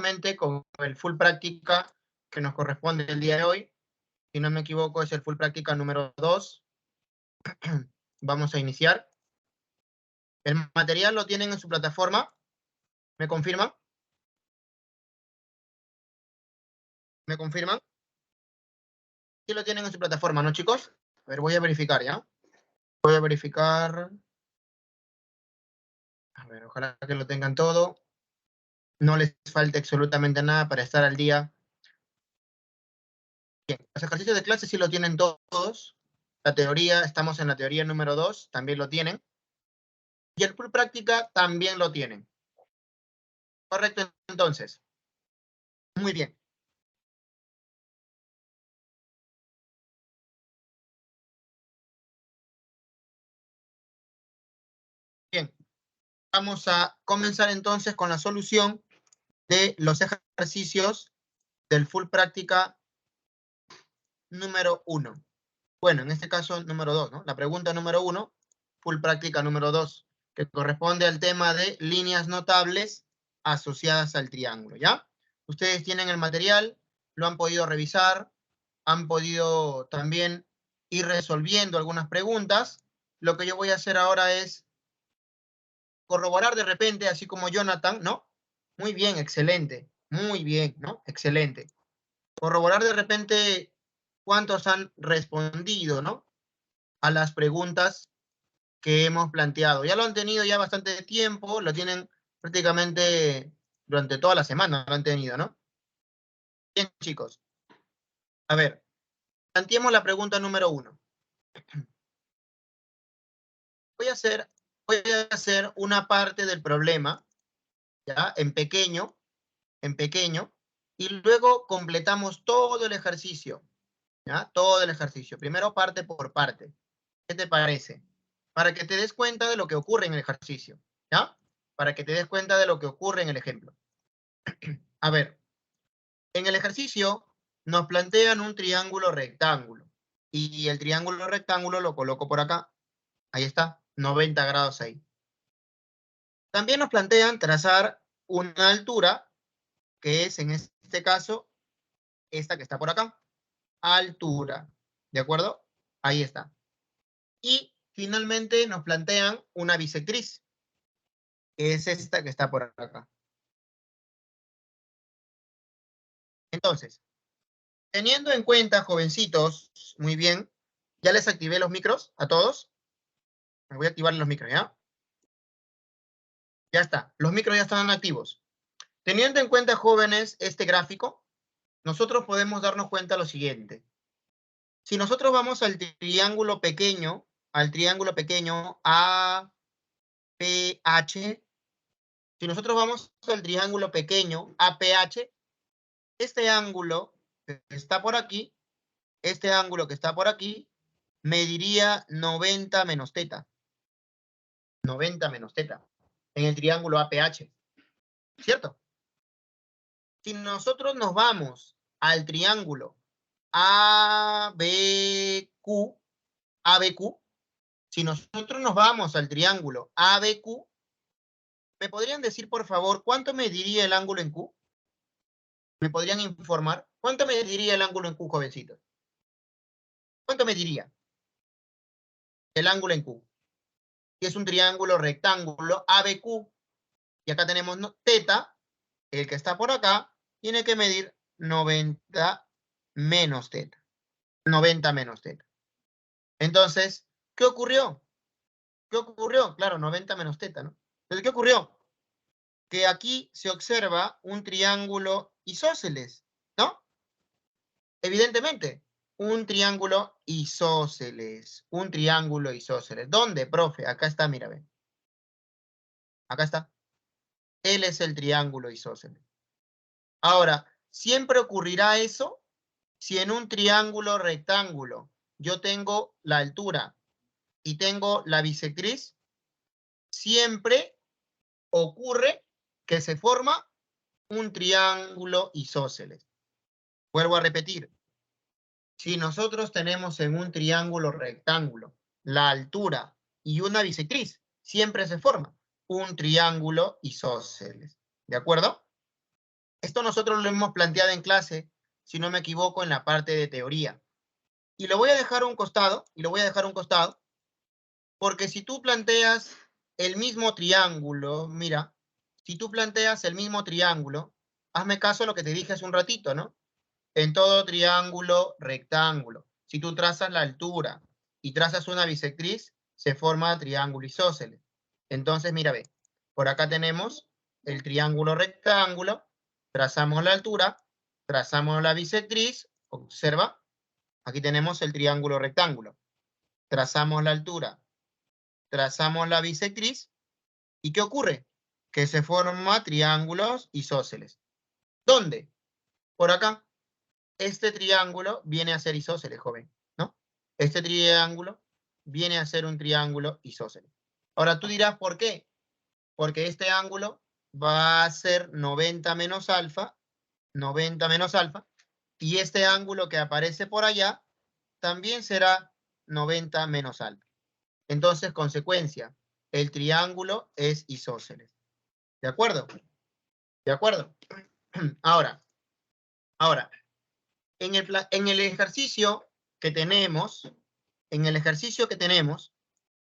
nuevamente con el full práctica que nos corresponde el día de hoy. Si no me equivoco, es el full práctica número 2. Vamos a iniciar. El material lo tienen en su plataforma. ¿Me confirman? ¿Me confirman? Sí lo tienen en su plataforma, ¿no, chicos? A ver, voy a verificar, ¿ya? Voy a verificar. A ver, ojalá que lo tengan todo. No les falte absolutamente nada para estar al día. Bien, los ejercicios de clase sí lo tienen todos. La teoría, estamos en la teoría número 2, también lo tienen. Y el full práctica también lo tienen. Correcto, entonces. Muy bien. Bien. Vamos a comenzar entonces con la solución de los ejercicios del full práctica número 1. Bueno, en este caso número 2, ¿no? La pregunta número 1, full práctica número 2, que corresponde al tema de líneas notables asociadas al triángulo, ¿ya? Ustedes tienen el material, lo han podido revisar, han podido también ir resolviendo algunas preguntas. Lo que yo voy a hacer ahora es corroborar de repente, así como Jonathan, ¿no? Muy bien, excelente, muy bien, ¿no? Excelente. Corroborar de repente cuántos han respondido, ¿no? A las preguntas que hemos planteado. Ya lo han tenido ya bastante tiempo, lo tienen prácticamente durante toda la semana, lo han tenido, ¿no? Bien, chicos. A ver, planteemos la pregunta número 1. Voy a hacer una parte del problema, ¿ya? En pequeño, y luego completamos todo el ejercicio, ¿ya? Todo el ejercicio. Primero parte por parte. ¿Qué te parece? Para que te des cuenta de lo que ocurre en el ejercicio, ¿ya? Para que te des cuenta de lo que ocurre en el ejemplo. A ver, en el ejercicio nos plantean un triángulo rectángulo. Y el triángulo rectángulo lo coloco por acá. Ahí está, 90 grados ahí. También nos plantean trazar una altura, que es en este caso, esta que está por acá. Altura. ¿De acuerdo? Ahí está. Y finalmente nos plantean una bisectriz, que es esta que está por acá. Entonces, teniendo en cuenta, jovencitos, muy bien, ya les activé los micros a todos. Me voy a activar los micros, ¿ya? Ya está, los micros ya están activos. Teniendo en cuenta, jóvenes, este gráfico, nosotros podemos darnos cuenta lo siguiente. Si nosotros vamos al triángulo pequeño APH, si nosotros vamos al triángulo pequeño APH, este ángulo que está por aquí, este ángulo que está por aquí, mediría 90 menos teta. 90 menos teta en el triángulo APH, ¿cierto? Si nosotros nos vamos al triángulo ABQ, si nosotros nos vamos al triángulo ABQ, ¿me podrían decir, por favor, cuánto mediría el ángulo en Q? ¿Me podrían informar? ¿Cuánto mediría el ángulo en Q, jovencitos? ¿Cuánto mediría el ángulo en Q? Que es un triángulo rectángulo ABQ. Y acá tenemos teta, el que está por acá, tiene que medir 90 menos teta. 90 menos teta. Entonces, ¿qué ocurrió? ¿Qué ocurrió? Claro, 90 menos teta, ¿no? Entonces, ¿qué ocurrió? Que aquí se observa un triángulo isósceles, ¿no? Evidentemente, un triángulo isósceles. Un triángulo isósceles. ¿Dónde, profe? Acá está, mira, ven. Acá está. Él es el triángulo isósceles. Ahora, ¿siempre ocurrirá eso? Si en un triángulo rectángulo yo tengo la altura y tengo la bisectriz, siempre ocurre que se forma un triángulo isósceles. Vuelvo a repetir, si nosotros tenemos en un triángulo rectángulo la altura y una bisectriz, siempre se forma un triángulo isósceles. ¿De acuerdo? Esto nosotros lo hemos planteado en clase, si no me equivoco, en la parte de teoría. Y lo voy a dejar a un costado, porque si tú planteas el mismo triángulo, mira, si tú planteas el mismo triángulo, hazme caso a lo que te dije hace un ratito, ¿no? En todo triángulo rectángulo, si tú trazas la altura y trazas una bisectriz, se forma triángulo isósceles. Entonces, mira, ve, por acá tenemos el triángulo rectángulo, trazamos la altura, trazamos la bisectriz, observa, aquí tenemos el triángulo rectángulo, trazamos la altura, trazamos la bisectriz, ¿y qué ocurre? Que se forman triángulos isósceles. ¿Dónde? Por acá. Este triángulo viene a ser isósceles, joven, ¿no? Este triángulo viene a ser un triángulo isósceles. Ahora tú dirás, ¿por qué? Porque este ángulo va a ser 90 menos alfa, y este ángulo que aparece por allá también será 90 menos alfa. Entonces, consecuencia, el triángulo es isósceles. ¿De acuerdo? ¿De acuerdo? Ahora, en el ejercicio que tenemos,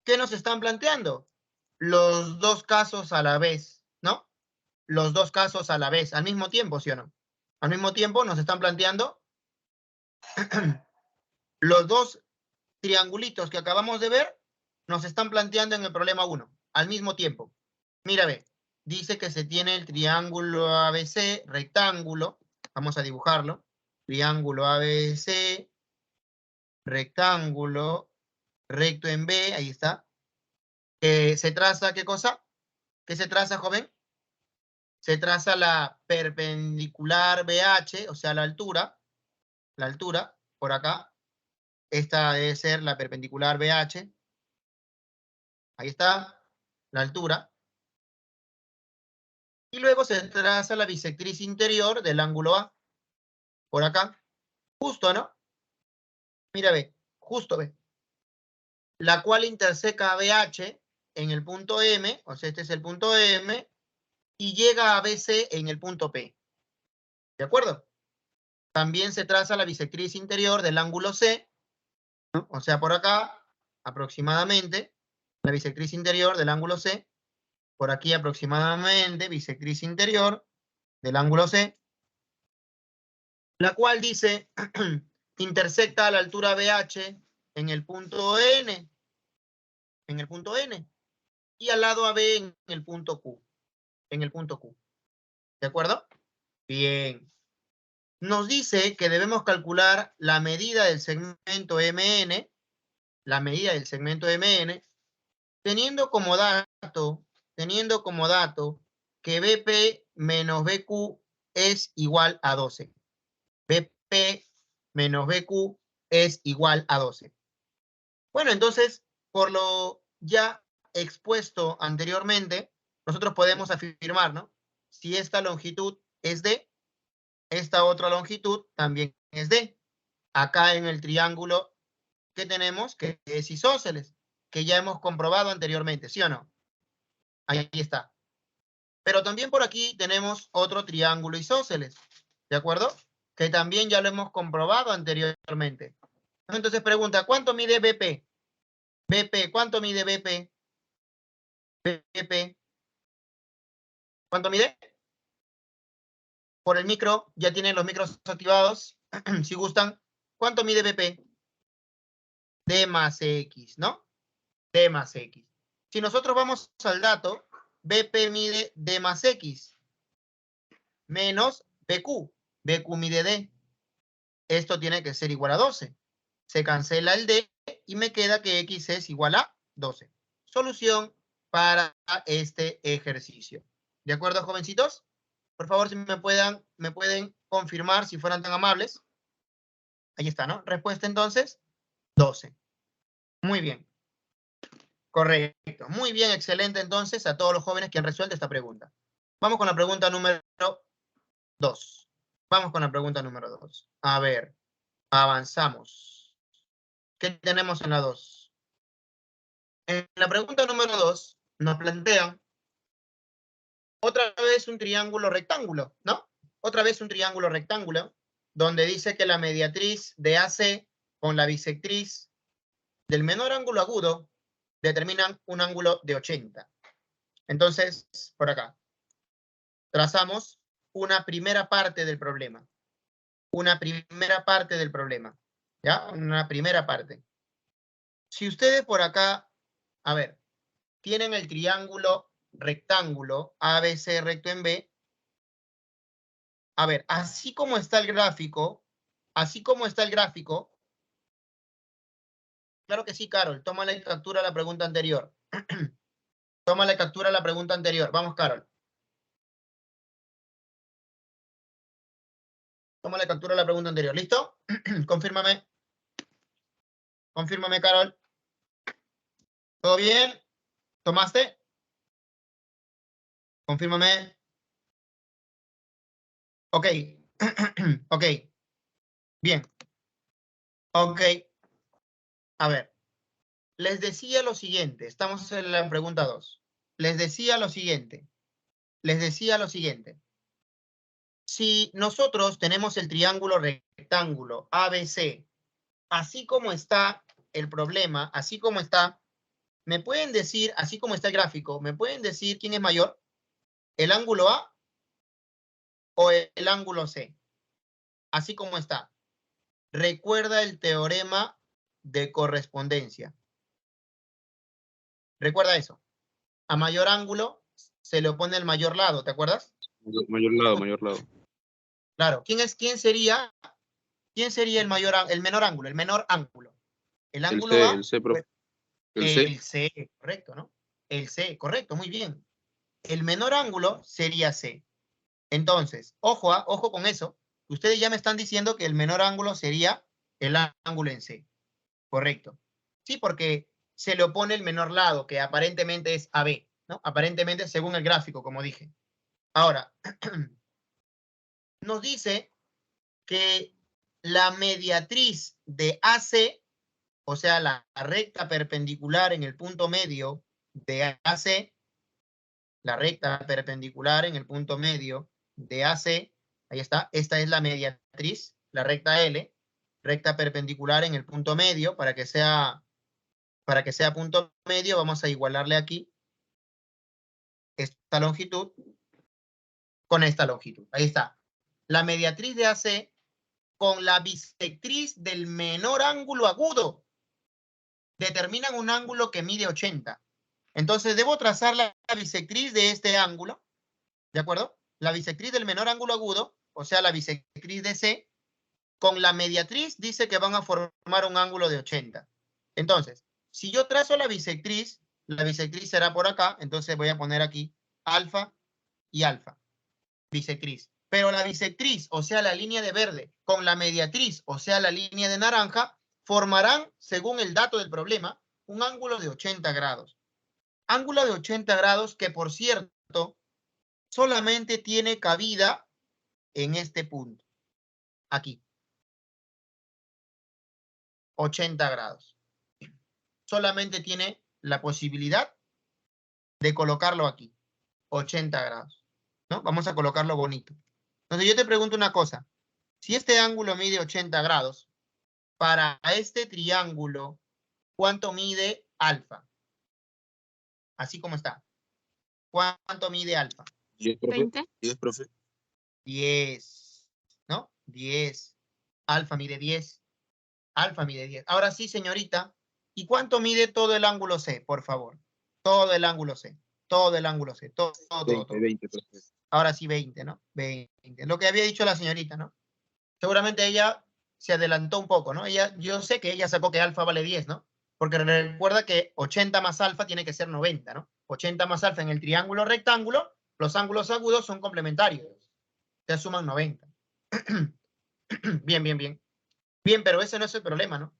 ¿qué nos están planteando? Los dos casos a la vez, ¿no? Los dos casos a la vez, al mismo tiempo, ¿sí o no? Al mismo tiempo nos están planteando los dos triangulitos que acabamos de ver, nos están planteando en el problema 1, al mismo tiempo. Mira, ve, dice que se tiene el triángulo ABC rectángulo, vamos a dibujarlo, triángulo ABC, rectángulo, recto en B, ahí está. Se traza, ¿qué cosa? ¿Qué se traza, joven? Se traza la perpendicular BH, o sea, la altura, por acá. Esta debe ser la perpendicular BH. Ahí está, la altura. Y luego se traza la bisectriz interior del ángulo A, por acá. Justo, ¿no? Mira, ve, justo, ve. La cual interseca a BH en el punto M, o sea, este es el punto M, y llega a BC en el punto P. ¿De acuerdo? También se traza la bisectriz interior del ángulo C, ¿no? O sea, por acá, aproximadamente, la bisectriz interior del ángulo C, por aquí aproximadamente, bisectriz interior del ángulo C, la cual dice, intersecta a la altura BH en el punto N, y al lado AB en el punto Q, ¿de acuerdo? Bien. Nos dice que debemos calcular la medida del segmento MN, teniendo como dato que BP menos BQ es igual a 12. BP menos BQ es igual a 12. Bueno, entonces, por lo ya expuesto anteriormente, nosotros podemos afirmar, ¿no? Si esta longitud es D, esta otra longitud también es D. Acá en el triángulo que tenemos, que es isósceles, que ya hemos comprobado anteriormente, ¿sí o no? Ahí está. Pero también por aquí tenemos otro triángulo isósceles, ¿de acuerdo? Que también ya lo hemos comprobado anteriormente. Entonces pregunta, ¿cuánto mide BP? BP, ¿cuánto mide BP? BP, ¿cuánto mide? Por el micro, ya tienen los micros activados, si gustan. ¿Cuánto mide BP? D más X, ¿no? D más X. Si nosotros vamos al dato, BP mide D más X, menos BQ. BQ mide D. Esto tiene que ser igual a 12. Se cancela el D y me queda que X es igual a 12. Solución para este ejercicio. ¿De acuerdo, jovencitos? Por favor, si me pueden confirmar, si fueran tan amables. Ahí está, ¿no? Respuesta entonces, 12. Muy bien. Correcto. Muy bien, excelente entonces a todos los jóvenes que han resuelto esta pregunta. Vamos con la pregunta número 2. Vamos con la pregunta número 2. A ver, avanzamos. ¿Qué tenemos en la 2? En la pregunta número 2 nos plantean otra vez un triángulo rectángulo, ¿no? otra vez un triángulo rectángulo, donde dice que la mediatriz de AC con la bisectriz del menor ángulo agudo determinan un ángulo de 80. Entonces, por acá, trazamos una primera parte del problema. Una primera parte del problema. ¿Ya? Una primera parte. Si ustedes por acá, a ver, tienen el triángulo rectángulo ABC recto en B, a ver, así como está el gráfico, claro que sí, Carol, tómale captura a la pregunta anterior. Tómale captura a la pregunta anterior. Vamos, Carol. Tómale captura a la pregunta anterior. ¿Listo? Confírmame. Confírmame, Carol. ¿Todo bien? ¿Tomaste? Confírmame. Ok. Ok. Bien. Ok. A ver. Les decía lo siguiente. Estamos en la pregunta 2. Les decía lo siguiente. Si nosotros tenemos el triángulo rectángulo ABC, así como está el problema, así como está, ¿me pueden decir, así como está el gráfico, me pueden decir quién es mayor? ¿El ángulo A o el ángulo C? Así como está. Recuerda el teorema de correspondencia. Recuerda eso. A mayor ángulo se le opone el mayor lado, ¿te acuerdas? Mayor lado, mayor lado. Claro. ¿Quién sería el menor ángulo? El menor ángulo. El ángulo A. El C, profe. El El C. C, correcto, ¿no? El C, correcto, muy bien. El menor ángulo sería C. Entonces, ojo con eso. Ustedes ya me están diciendo que el menor ángulo sería el ángulo en C. Correcto. Sí, porque se le opone el menor lado, que aparentemente es AB, ¿no? Aparentemente, según el gráfico, como dije. Ahora, nos dice que la mediatriz de AC, o sea, la recta perpendicular en el punto medio de AC, la recta perpendicular en el punto medio de AC, ahí está, esta es la mediatriz, la recta L, recta perpendicular en el punto medio, para que sea punto medio, vamos a igualarle aquí esta longitud con esta longitud. Ahí está. La mediatriz de AC con la bisectriz del menor ángulo agudo determinan un ángulo que mide 80. Entonces, debo trazar la bisectriz de este ángulo, ¿de acuerdo? La bisectriz del menor ángulo agudo, o sea, la bisectriz de C, con la mediatriz dice que van a formar un ángulo de 80. Entonces, si yo trazo la bisectriz será por acá, entonces voy a poner aquí alfa y alfa, bisectriz. Pero la bisectriz, o sea, la línea de verde, con la mediatriz, o sea, la línea de naranja, formarán, según el dato del problema, un ángulo de 80 grados. Ángulo de 80 grados que, por cierto, solamente tiene cabida en este punto, aquí. 80 grados. Solamente tiene la posibilidad de colocarlo aquí. 80 grados. ¿No? Vamos a colocarlo bonito. Entonces yo te pregunto una cosa. Si este ángulo mide 80 grados, para este triángulo, ¿cuánto mide alfa? Así como está. ¿Cuánto mide alfa? 10, profe. 20. 10, profe. 10. ¿No? 10. Alfa mide 10. Alfa mide 10. Ahora sí, señorita. ¿Y cuánto mide todo el ángulo C, por favor? Todo el ángulo C. Todo el ángulo C. Todo. 20, profe. Ahora sí, 20, ¿no? 20. Lo que había dicho la señorita, ¿no? Seguramente ella se adelantó un poco, ¿no? Yo sé que ella sacó que alfa vale 10, ¿no? Porque recuerda que 80 más alfa tiene que ser 90, ¿no? 80 más alfa en el triángulo rectángulo, los ángulos agudos son complementarios. Se suman 90. Bien, bien, bien. Bien, pero ese no es el problema, ¿no?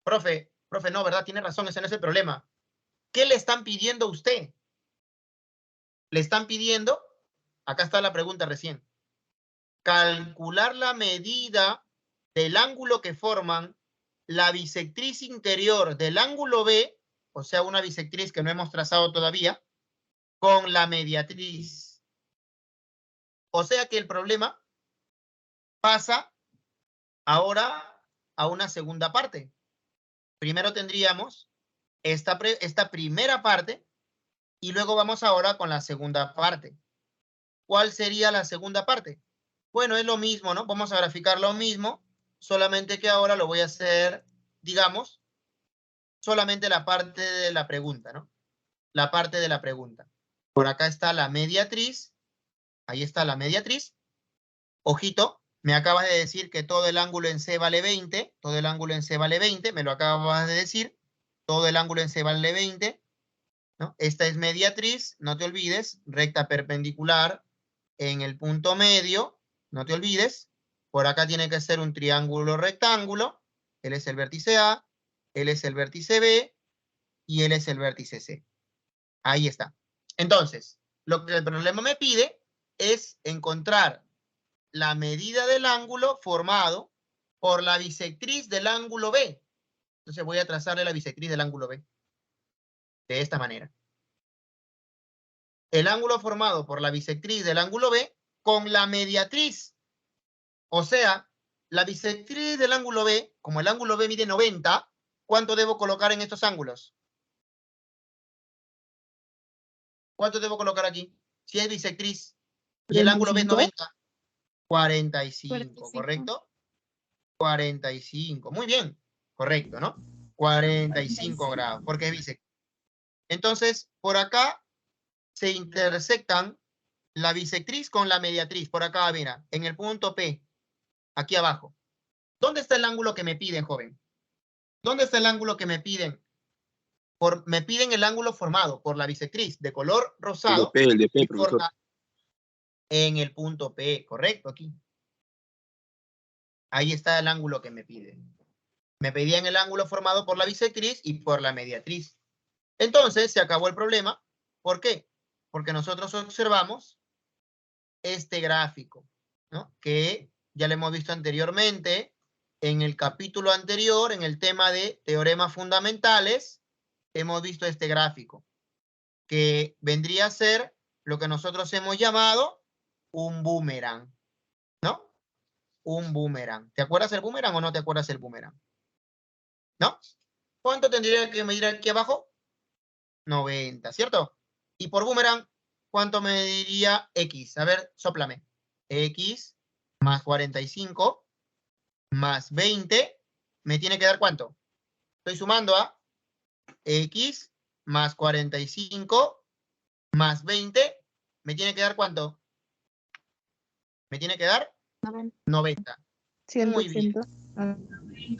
Profe, no, ¿verdad? Tiene razón, ese no es el problema. ¿Qué le están pidiendo a usted? Le están pidiendo, acá está la pregunta recién, calcular la medida del ángulo que forman la bisectriz interior del ángulo B, o sea, una bisectriz que no hemos trazado todavía, con la mediatriz. O sea que el problema pasa ahora a una segunda parte. Primero tendríamos esta primera parte y luego vamos ahora con la segunda parte. ¿Cuál sería la segunda parte? Bueno, es lo mismo, ¿no? Vamos a graficar lo mismo, solamente que ahora lo voy a hacer, digamos, solamente la parte de la pregunta, ¿no? La parte de la pregunta. Por acá está la mediatriz. Ahí está la mediatriz. Ojito, me acabas de decir que todo el ángulo en C vale 20. Todo el ángulo en C vale 20. Me lo acabas de decir. Todo el ángulo en C vale 20. ¿No? Esta es mediatriz. No te olvides. Recta perpendicular en el punto medio. No te olvides. Por acá tiene que ser un triángulo rectángulo. Él es el vértice A. Él es el vértice B. Y él es el vértice C. Ahí está. Entonces, lo que el problema me pide es encontrar la medida del ángulo formado por la bisectriz del ángulo B. Entonces voy a trazarle la bisectriz del ángulo B. De esta manera. El ángulo formado por la bisectriz del ángulo B con la mediatriz. O sea, la bisectriz del ángulo B, como el ángulo B mide 90, ¿cuánto debo colocar en estos ángulos? ¿Cuánto debo colocar aquí? Si es bisectriz y el ángulo B es 90. 45, ¿correcto? 45, muy bien, correcto, ¿no? 45 grados, porque es bisectriz. Entonces, por acá se intersectan la bisectriz con la mediatriz. Por acá, mira, en el punto P, aquí abajo. ¿Dónde está el ángulo que me piden, joven? ¿Dónde está el ángulo que me piden? Me piden el ángulo formado por la bisectriz de color rosado. El de P, Y profesor. en el punto P, correcto, aquí. Ahí está el ángulo que me piden. Me pedían el ángulo formado por la bisectriz y por la mediatriz. Entonces, se acabó el problema. ¿Por qué? Porque nosotros observamos este gráfico, ¿no? Que ya lo hemos visto anteriormente en el capítulo anterior, en el tema de teoremas fundamentales, hemos visto este gráfico, que vendría a ser lo que nosotros hemos llamado un boomerang, ¿no? Un boomerang. ¿Te acuerdas el boomerang o no te acuerdas el boomerang? ¿No? ¿Cuánto tendría que medir aquí abajo? 90, ¿cierto? Y por boomerang, ¿cuánto me diría X? A ver, sóplame. X más 45 más 20, ¿me tiene que dar cuánto? Estoy sumando a X más 45 más 20, ¿me tiene que dar cuánto? ¿Me tiene que dar? 90. Muy bien.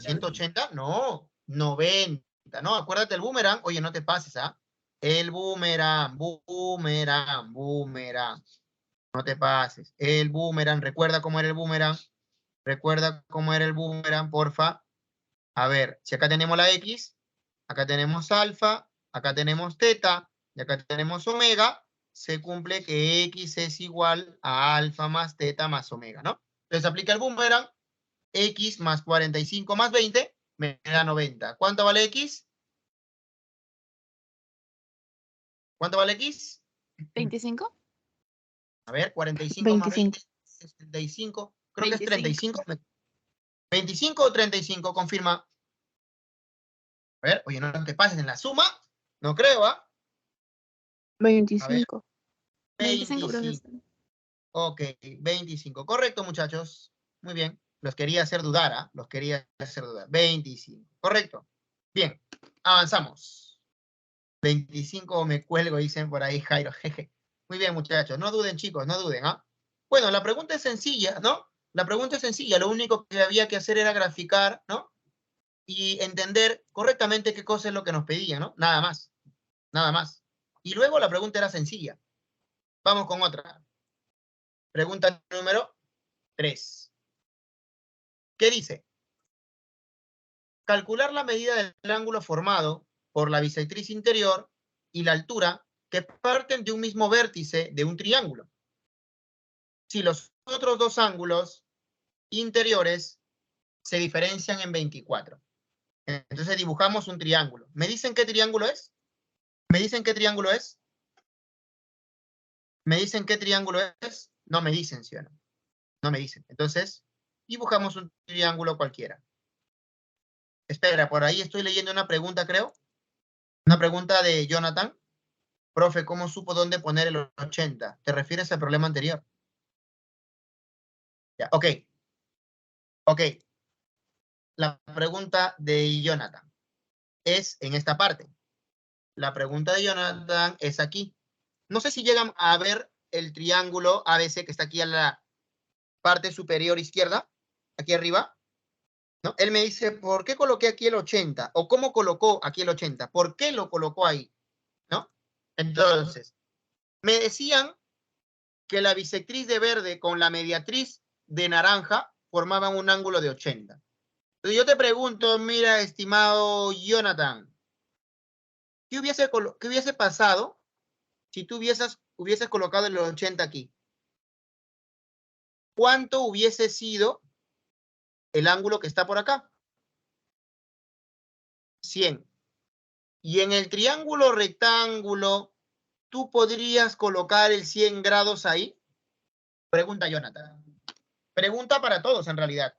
180, no, 90, no, acuérdate el boomerang, oye, no te pases, ¿ah? El boomerang, boomerang, boomerang, no te pases, el boomerang, recuerda cómo era el boomerang, recuerda cómo era el boomerang, porfa. A ver, si acá tenemos la X, acá tenemos alfa, acá tenemos teta, y acá tenemos omega, se cumple que X es igual a alfa más teta más omega, ¿no? Entonces aplica el boomerang, X más 45 más 20 me da 90. ¿Cuánto vale X? ¿Cuánto vale X? 25. A ver, 45 más 20 es 35. Creo que es 35. 25 o 35, confirma. A ver, oye, no te pases en la suma. No creo, ¿ah? 25. 25. Ok, 25. Correcto, muchachos. Muy bien. Los quería hacer dudar, ¿ah? Los quería hacer dudar. 25. Correcto. Bien, avanzamos. 25 me cuelgo, dicen por ahí, Jairo. Jeje. Muy bien, muchachos. No duden, chicos, no duden, ¿ah? Bueno, la pregunta es sencilla, ¿no? La pregunta es sencilla. Lo único que había que hacer era graficar, ¿no? Y entender correctamente qué cosa es lo que nos pedía, ¿no? Nada más. Nada más. Y luego la pregunta era sencilla. Vamos con otra. Pregunta número 3. ¿Qué dice? Calcular la medida del ángulo formado por la bisectriz interior y la altura que parten de un mismo vértice de un triángulo. Si los otros dos ángulos interiores se diferencian en 24. Entonces dibujamos un triángulo. ¿Me dicen qué triángulo es? ¿Me dicen qué triángulo es? ¿Me dicen qué triángulo es? No me dicen, ¿sí o no? No me dicen. Entonces, Dibujamos un triángulo cualquiera. Espera, por ahí estoy leyendo una pregunta, creo. Una pregunta de Jonathan. Profe, ¿cómo supo dónde poner el 80? ¿Te refieres al problema anterior? Ya, ok. Ok. La pregunta de Jonathan es en esta parte. La pregunta de Jonathan es aquí. No sé si llegan a ver el triángulo ABC que está aquí a la parte superior izquierda, aquí arriba, ¿no? Él me dice, ¿por qué coloqué aquí el 80? ¿O cómo colocó aquí el 80? ¿Por qué lo colocó ahí? ¿No? Entonces, me decían que la bisectriz de verde con la mediatriz de naranja formaban un ángulo de 80. Entonces yo te pregunto, mira, estimado Jonathan, ¿qué hubiese pasado si tú hubieses colocado el 80 aquí? ¿Cuánto hubiese sido el ángulo que está por acá? 100. Y en el triángulo rectángulo, ¿tú podrías colocar el 100 grados ahí? Pregunta Jonathan. Pregunta para todos en realidad.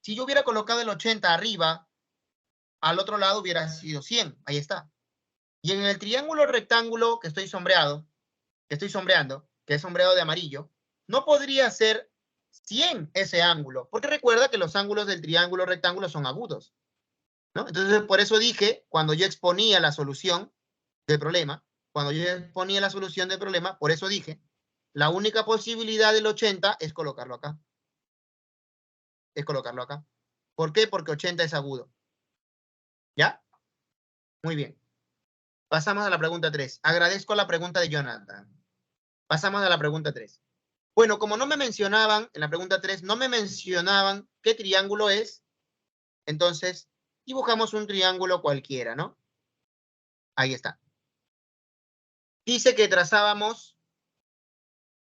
Si yo hubiera colocado el 80 arriba, al otro lado hubiera sido 100. Ahí está. Y en el triángulo rectángulo que estoy sombreando, que es sombreado de amarillo, no podría ser 100 ese ángulo, porque recuerda que los ángulos del triángulo rectángulo son agudos, ¿no? Entonces, por eso dije, cuando yo exponía la solución del problema, por eso dije, la única posibilidad del 80 es colocarlo acá. ¿Por qué? Porque 80 es agudo. ¿Ya? Muy bien. Pasamos a la pregunta 3. Agradezco la pregunta de Jonathan. Pasamos a la pregunta 3. Bueno, como no me mencionaban, en la pregunta 3, no me mencionaban qué triángulo es, entonces dibujamos un triángulo cualquiera, ¿no? Ahí está. Dice que trazábamos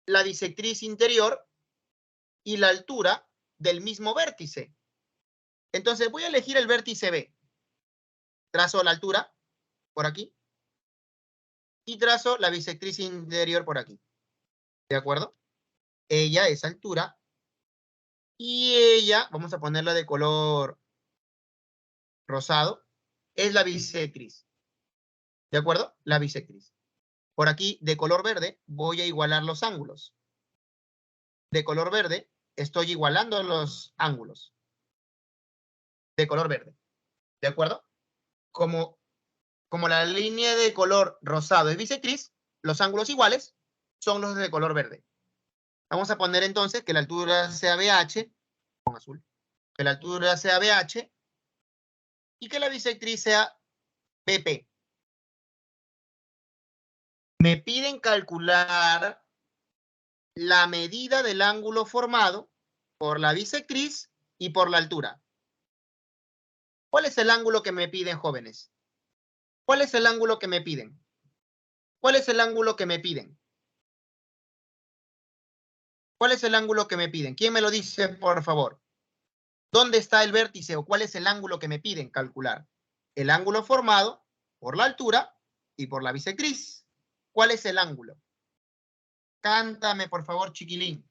la bisectriz interior y la altura del mismo vértice. Entonces voy a elegir el vértice B. Trazo la altura por aquí y trazo la bisectriz interior por aquí. ¿De acuerdo? Ella es altura y ella, vamos a ponerla de color rosado, es la bisectriz. ¿De acuerdo? La bisectriz. Por aquí, de color verde, voy a igualar los ángulos. De color verde, estoy igualando los ángulos. De color verde. ¿De acuerdo? Como la línea de color rosado es bisectriz, los ángulos iguales son los de color verde. Vamos a poner entonces que la altura sea BH, con azul, que la altura sea BH y que la bisectriz sea BP. Me piden calcular la medida del ángulo formado por la bisectriz y por la altura. ¿Cuál es el ángulo que me piden, jóvenes? ¿Cuál es el ángulo que me piden? ¿Cuál es el ángulo que me piden? ¿Cuál es el ángulo que me piden? ¿Quién me lo dice, por favor? ¿Dónde está el vértice o cuál es el ángulo que me piden calcular? El ángulo formado por la altura y por la bisectriz. ¿Cuál es el ángulo? Cántame, por favor, chiquilín.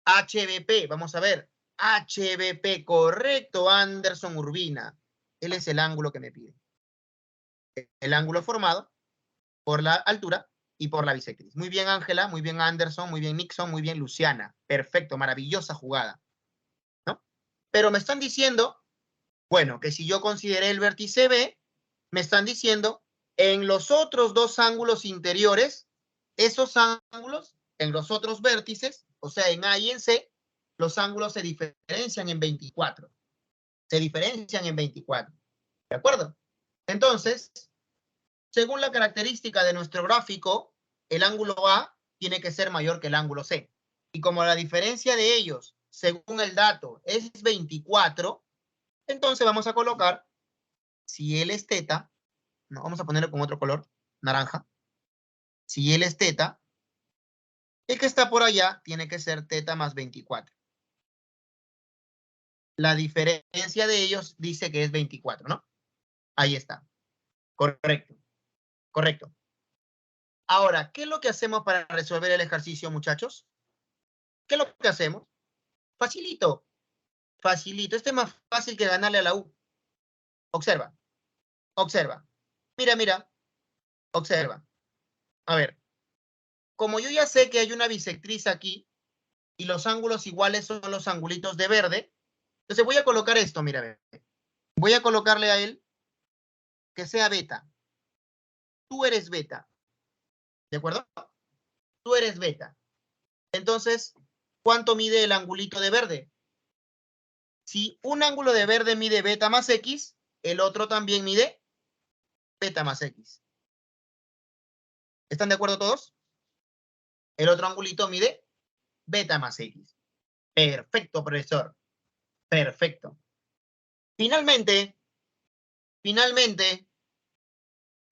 HBP, vamos a ver. HBP, correcto, Anderson Urbina. Él es el ángulo que me pide. El ángulo formado por la altura y por la bisectriz. Muy bien, Ángela, muy bien, Anderson, muy bien, Nixon, muy bien, Luciana. Perfecto, maravillosa jugada, ¿no? Pero me están diciendo, bueno, que si yo consideré el vértice B, me están diciendo, en los otros dos ángulos interiores, esos ángulos, en los otros vértices, o sea, en A y en C, los ángulos se diferencian en 24. Se diferencian en 24. ¿De acuerdo? Entonces, según la característica de nuestro gráfico, el ángulo A tiene que ser mayor que el ángulo C. Y como la diferencia de ellos, según el dato, es 24, entonces vamos a colocar, si él es teta, no, vamos a ponerlo con otro color, naranja. Si él es teta, el que está por allá tiene que ser teta más 24. La diferencia de ellos dice que es 24, ¿no? Ahí está. Correcto. Correcto. Ahora, ¿qué es lo que hacemos para resolver el ejercicio, muchachos? ¿Qué es lo que hacemos? Facilito. Facilito. Este es más fácil que ganarle a la U. Observa. Observa. Mira, mira. Observa. A ver. Como yo ya sé que hay una bisectriz aquí y los ángulos iguales son los angulitos de verde, entonces voy a colocar esto, mira. Ve. Voy a colocarle a él que sea beta. Tú eres beta. ¿De acuerdo? Tú eres beta. Entonces, ¿cuánto mide el angulito de verde? Si un ángulo de verde mide beta más X, el otro también mide beta más X. ¿Están de acuerdo todos? El otro angulito mide beta más X. Perfecto, profesor. Perfecto. Finalmente,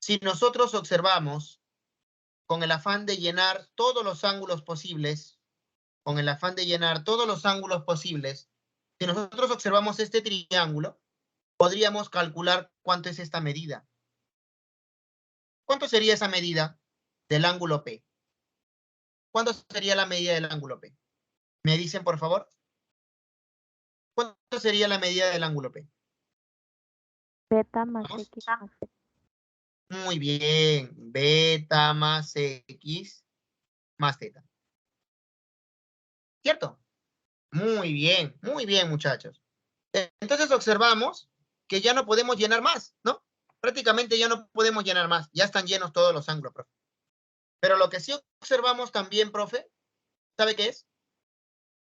si nosotros observamos con el afán de llenar todos los ángulos posibles, si nosotros observamos este triángulo, podríamos calcular cuánto es esta medida. ¿Cuánto sería esa medida del ángulo P? ¿Cuánto sería la medida del ángulo P? ¿Me dicen, por favor? ¿Cuánto sería la medida del ángulo P? Beta más ¿Vamos? X más Z. Muy bien. Beta más X más teta. ¿Cierto? Muy bien, muchachos. Entonces observamos que ya no podemos llenar más, ¿no? Prácticamente ya no podemos llenar más. Ya están llenos todos los ángulos, profe. Pero lo que sí observamos también, profe, ¿sabe qué es?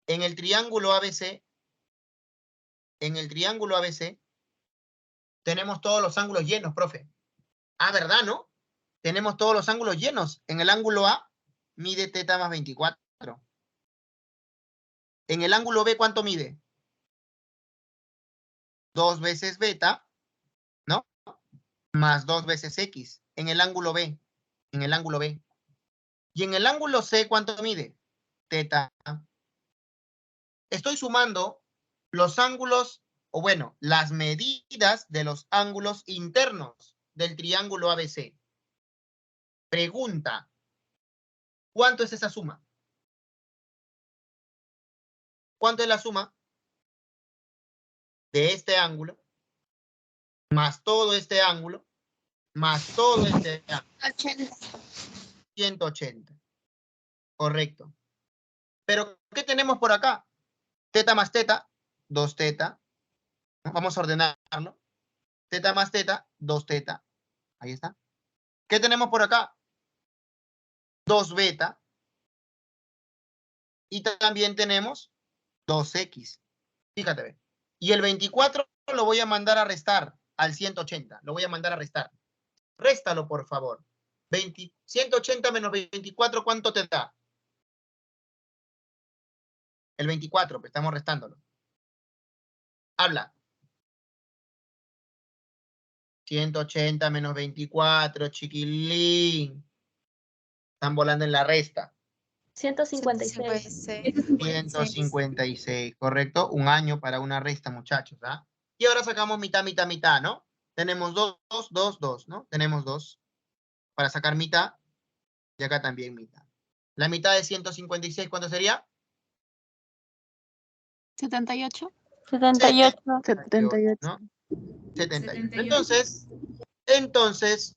En el triángulo ABC, tenemos todos los ángulos llenos, profe. Ah, ¿verdad, no? Tenemos todos los ángulos llenos. En el ángulo A mide teta más 24. En el ángulo B, ¿cuánto mide? 2 veces beta, ¿no? Más 2 veces X. En el ángulo B. Y en el ángulo C, ¿cuánto mide? Teta. Estoy sumando los ángulos, o bueno, las medidas de los ángulos internos del triángulo ABC. Pregunta, ¿cuánto es esa suma? ¿Cuánto es la suma de este ángulo más todo este ángulo más todo este ángulo? 80. 180. Correcto. Pero, ¿qué tenemos por acá? Teta más teta, 2 teta. Vamos a ordenarlo. Teta más teta, 2 teta. Ahí está. ¿Qué tenemos por acá? 2 beta. Y también tenemos 2x. Fíjate, ve. Y el 24 lo voy a mandar a restar al 180. Lo voy a mandar a restar. Réstalo, por favor. 180 menos 24, ¿cuánto te da? El 24, pues estamos restándolo. Habla. 180 menos 24, chiquilín. Están volando en la resta. 156. 156, ¿correcto? Un año para una resta, muchachos, ¿ah? Y ahora sacamos mitad, mitad, mitad, ¿no? Tenemos 2, 2, 2, ¿no? Tenemos 2 para sacar mitad y acá también mitad. La mitad de 156, ¿cuánto sería? 78. 78. 78, ¿no? 78. Entonces,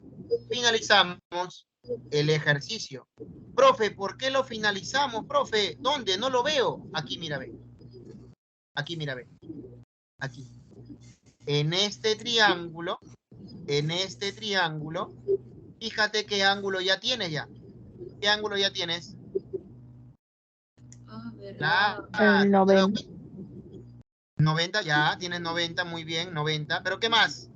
finalizamos el ejercicio. Profe, ¿por qué lo finalizamos, profe? ¿Dónde? No lo veo. Aquí, mira, ve. Aquí, mira, ve. Aquí. En este triángulo, fíjate qué ángulo ya tienes ya. ¿Qué ángulo ya tienes? El 90. 90, ya, tienes 90, muy bien, 90. ¿Pero qué más?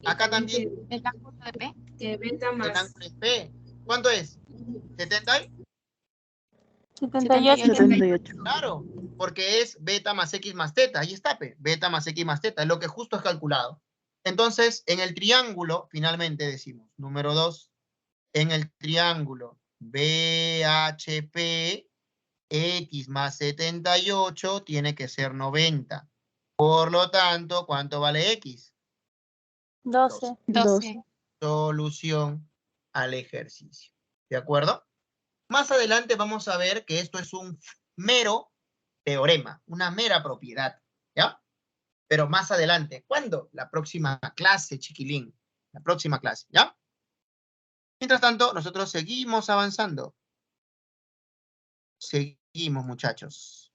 Acá también El ángulo de P. Que beta el más. ángulo es P. ¿Cuánto es? ¿70? 78. 78. Claro, porque es beta más X más teta. Ahí está, P. Beta más X más teta, es lo que justo es calculado. Entonces, en el triángulo, finalmente decimos, número 2, en el triángulo BHP, X más 78 tiene que ser 90. Por lo tanto, ¿cuánto vale X? 12. 12. Solución al ejercicio. ¿De acuerdo? Más adelante vamos a ver que esto es un mero teorema, una mera propiedad, ¿ya? Pero más adelante. ¿Cuándo? La próxima clase, chiquilín. La próxima clase, ¿ya? Mientras tanto, nosotros seguimos avanzando. Seguimos, muchachos.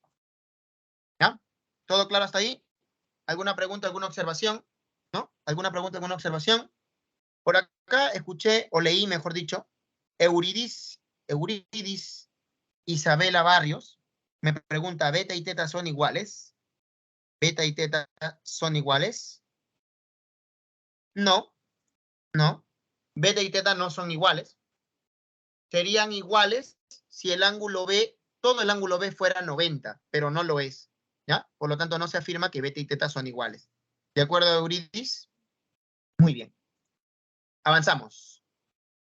¿Ya? ¿Todo claro hasta ahí? ¿Alguna pregunta, alguna observación? ¿No? ¿Alguna pregunta, alguna observación? Por acá escuché, o leí, mejor dicho, Euridis Isabela Barrios me pregunta, ¿beta y teta son iguales? ¿Beta y teta son iguales? No, no. Beta y teta no son iguales. Serían iguales si el ángulo B, todo el ángulo B fuera 90, pero no lo es, ¿ya? Por lo tanto, no se afirma que beta y teta son iguales. ¿De acuerdo, Euridis? Muy bien. Avanzamos.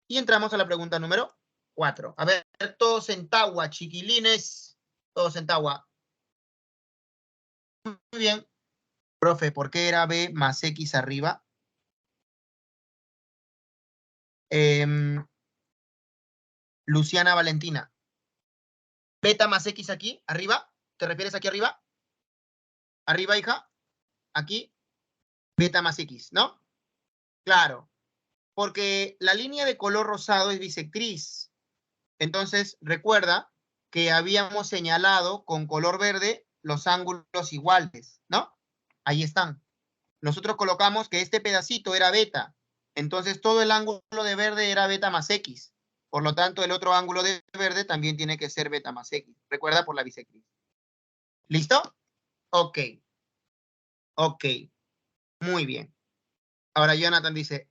Y entramos a la pregunta número 4. A ver, todos en Tagua, chiquilines. Todos en Tagua. Muy bien. Profe, ¿por qué era B más X arriba? Luciana Valentina. ¿Beta más X aquí, arriba? ¿Te refieres aquí arriba? ¿Arriba, hija? Aquí. Beta más X, ¿no? Claro. Porque la línea de color rosado es bisectriz. Entonces, recuerda que habíamos señalado con color verde los ángulos iguales, ¿no? Ahí están. Nosotros colocamos que este pedacito era beta. Entonces, todo el ángulo de verde era beta más X. Por lo tanto, el otro ángulo de verde también tiene que ser beta más X. Recuerda por la bisectriz. ¿Listo? Ok. Ok. Muy bien. Ahora Jonathan dice,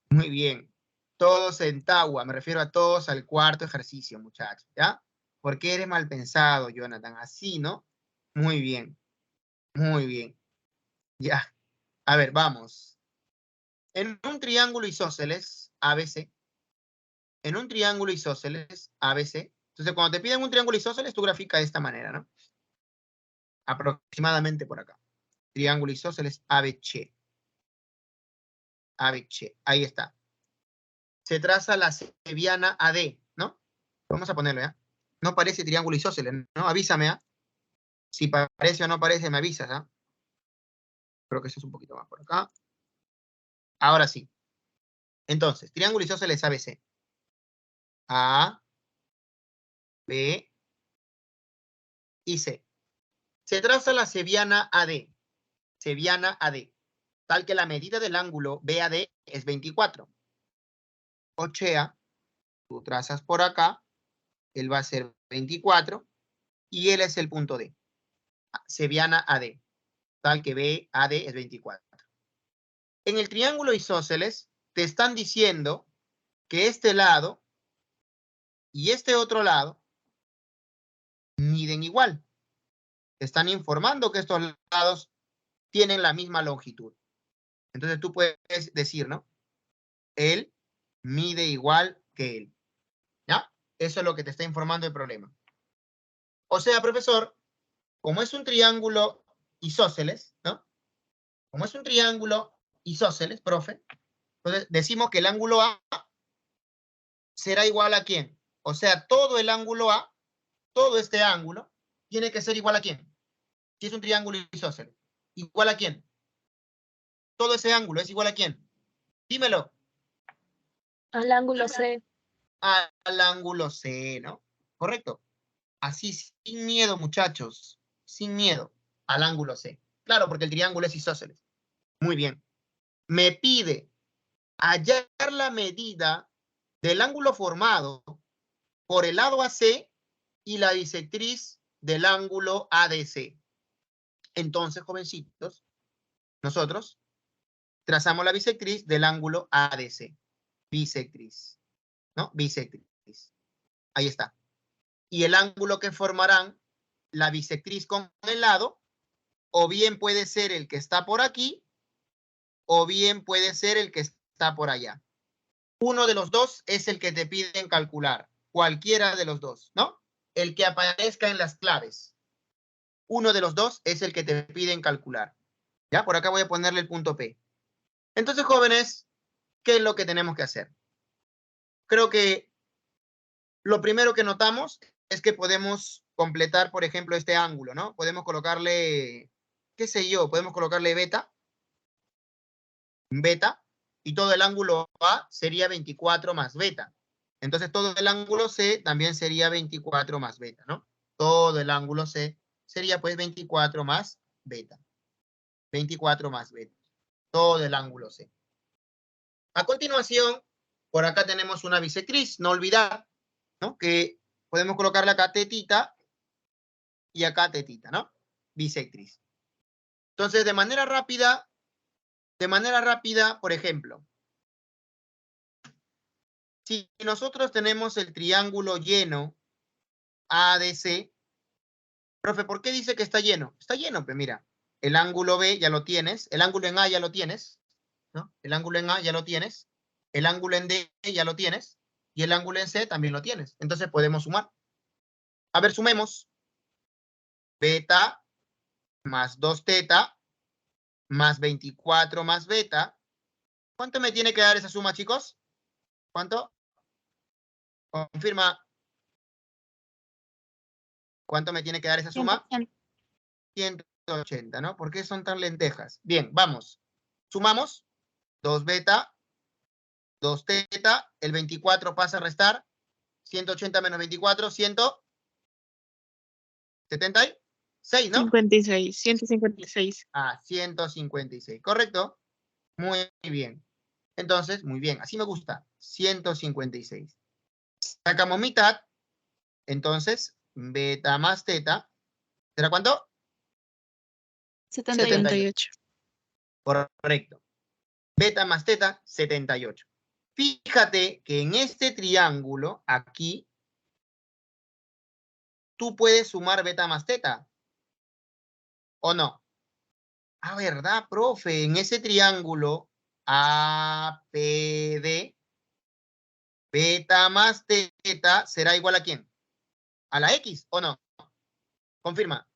muy bien. Todos en Tagua, me refiero a todos al cuarto ejercicio, muchachos, ¿ya? Porque eres mal pensado, Jonathan. Así, ¿no? Muy bien. Muy bien. Ya. A ver, vamos. En un triángulo isósceles, ABC, en un triángulo isósceles, ABC, entonces cuando te piden un triángulo isósceles, tú graficas de esta manera, ¿no? Aproximadamente por acá. Triángulo isósceles ABC. ABC. Ahí está. Se traza la seviana AD, ¿no? Vamos a ponerlo, ¿ya? No parece triángulo isósceles, ¿no? Avísame, ¿ah? Si parece o no parece, me avisas, ¿ah? Creo que eso es un poquito más por acá. Ahora sí. Entonces, triángulo isósceles ABC. A, B y C. Se traza la seviana AD. Seviana AD. Tal que la medida del ángulo BAD es 24. Ochea, tú trazas por acá, él va a ser 24 y él es el punto D. Seviana AD. Tal que BAD es 24. En el triángulo isósceles te están diciendo que este lado y este otro lado miden igual. Te están informando que estos lados tienen la misma longitud. Entonces tú puedes decir, ¿no? Él mide igual que él. ¿Ya? Eso es lo que te está informando el problema. O sea, profesor, como es un triángulo isósceles, ¿no? Como es un triángulo isósceles, profe, entonces decimos que el ángulo A será igual a ¿quién? O sea, todo el ángulo A, todo este ángulo, tiene que ser igual a ¿quién? Si es un triángulo isósceles. ¿Igual a quién? Todo ese ángulo es igual a ¿quién? Dímelo. Al ángulo C. Al ángulo C, ¿no? Correcto. Así, sin miedo, muchachos. Sin miedo. Al ángulo C. Claro, porque el triángulo es isósceles. Muy bien. Me pide hallar la medida del ángulo formado por el lado AC y la bisectriz del ángulo ADC. Entonces, jovencitos, nosotros trazamos la bisectriz del ángulo ADC. Bisectriz, ¿no? Bisectriz. Ahí está. Y el ángulo que formarán la bisectriz con el lado, o bien puede ser el que está por aquí, o bien puede ser el que está por allá. Uno de los dos es el que te piden calcular. Cualquiera de los dos, ¿no? El que aparezca en las claves. Uno de los dos es el que te piden calcular. ¿Ya? Por acá voy a ponerle el punto P. Entonces, jóvenes, ¿qué es lo que tenemos que hacer? Creo que lo primero que notamos es que podemos completar, por ejemplo, este ángulo, ¿no? Podemos colocarle, qué sé yo, podemos colocarle beta, y todo el ángulo A sería 24 más beta. Entonces todo el ángulo C también sería 24 más beta, ¿no? Todo el ángulo C sería pues 24 más beta. 24 más beta. Todo el ángulo C. A continuación, por acá tenemos una bisectriz, no olvidar, ¿no? Que podemos colocarle acá tetita y acá tetita, ¿no? Bisectriz. Entonces, de manera rápida, por ejemplo, si nosotros tenemos el triángulo lleno ADC, profe, ¿por qué dice que está lleno? Está lleno, pues mira, el ángulo B ya lo tienes, el ángulo en A ya lo tienes, ¿no? El ángulo en A ya lo tienes, el ángulo en D ya lo tienes, y el ángulo en C también lo tienes. Entonces podemos sumar. A ver, sumemos. Beta más 2 teta más 24 más beta. ¿Cuánto me tiene que dar esa suma, chicos? ¿Cuánto? Confirma. ¿Cuánto me tiene que dar esa suma? 180, ¿no? ¿Por qué son tan lentejas? Bien, vamos. Sumamos. 2 beta, 2 teta, el 24 pasa a restar. 180 menos 24, 176, ¿no? 56, 156. Ah, 156, correcto. Muy bien. Entonces, muy bien, así me gusta. 156. Sacamos mitad. Entonces, beta más teta. ¿Será cuánto? 78. Correcto. Beta más teta, 78. Fíjate que en este triángulo, aquí, tú puedes sumar beta más teta. ¿O no? Ah, ¿verdad, profe? En ese triángulo APD, beta más teta será igual ¿a quién? ¿A la X o no? Confirma.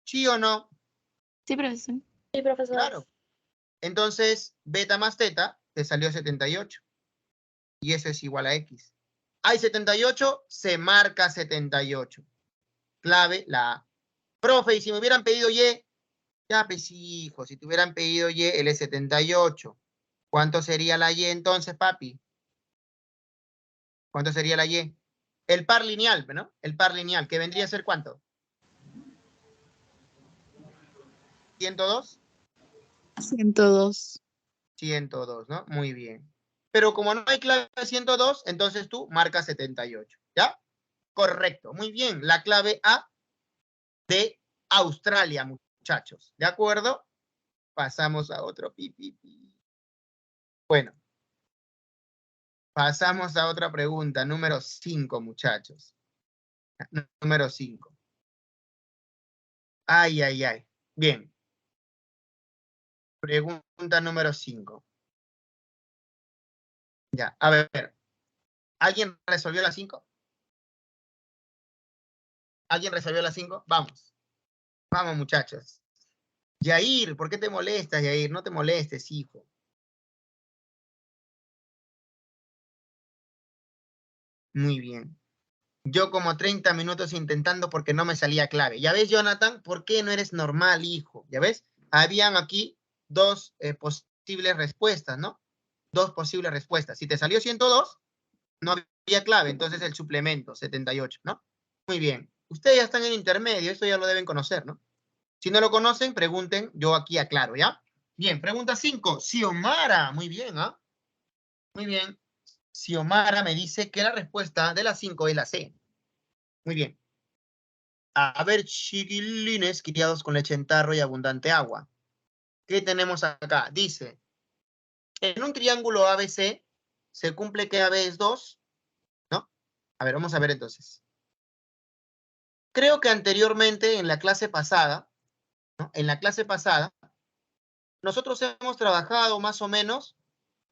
¿Sí o no? Sí, profesor. Sí, profesor. Claro. Entonces, beta más teta te salió 78. Y eso es igual a X. Hay 78, se marca 78. Clave, la A. Profe, y si me hubieran pedido Y, ya, pues hijo, si te hubieran pedido Y, él es 78. ¿Cuánto sería la Y entonces, papi? ¿Cuánto sería la Y? El par lineal, ¿no? El par lineal, que vendría a ser ¿cuánto? 102. 102. 102, ¿no? Muy bien. Pero como no hay clave 102, entonces tú marcas 78, ¿ya? Correcto, muy bien. La clave A de Australia, muchachos. ¿De acuerdo? Pasamos a otro Bueno, pasamos a otra pregunta, número 5, muchachos. Número 5. Ay, ay, ay. Bien. Pregunta número 5. Ya, a ver. ¿Alguien resolvió la 5? ¿Alguien resolvió la 5? Vamos. Vamos, muchachos. Yair, ¿por qué te molestas, Yair? No te molestes, hijo. Muy bien. Yo como 30 minutos intentando porque no me salía clave. ¿Ya ves, Jonathan? ¿Por qué no eres normal, hijo? ¿Ya ves? Habían aquí dos posibles respuestas, ¿no? Dos posibles respuestas. Si te salió 102, no había clave. Entonces el suplemento, 78, ¿no? Muy bien. Ustedes ya están en intermedio, esto ya lo deben conocer, ¿no? Si no lo conocen, pregunten, yo aquí aclaro, ¿ya? Bien, pregunta 5. Xiomara, muy bien, ¿ah? Muy bien. Xiomara me dice que la respuesta de la 5 es la C. Muy bien. A ver, chiquilines criados con leche en tarro y abundante agua. ¿Qué tenemos acá? Dice, en un triángulo ABC se cumple que AB es 2, ¿no? A ver, vamos a ver entonces. Creo que anteriormente en la clase pasada, ¿no? En la clase pasada, nosotros hemos trabajado más o menos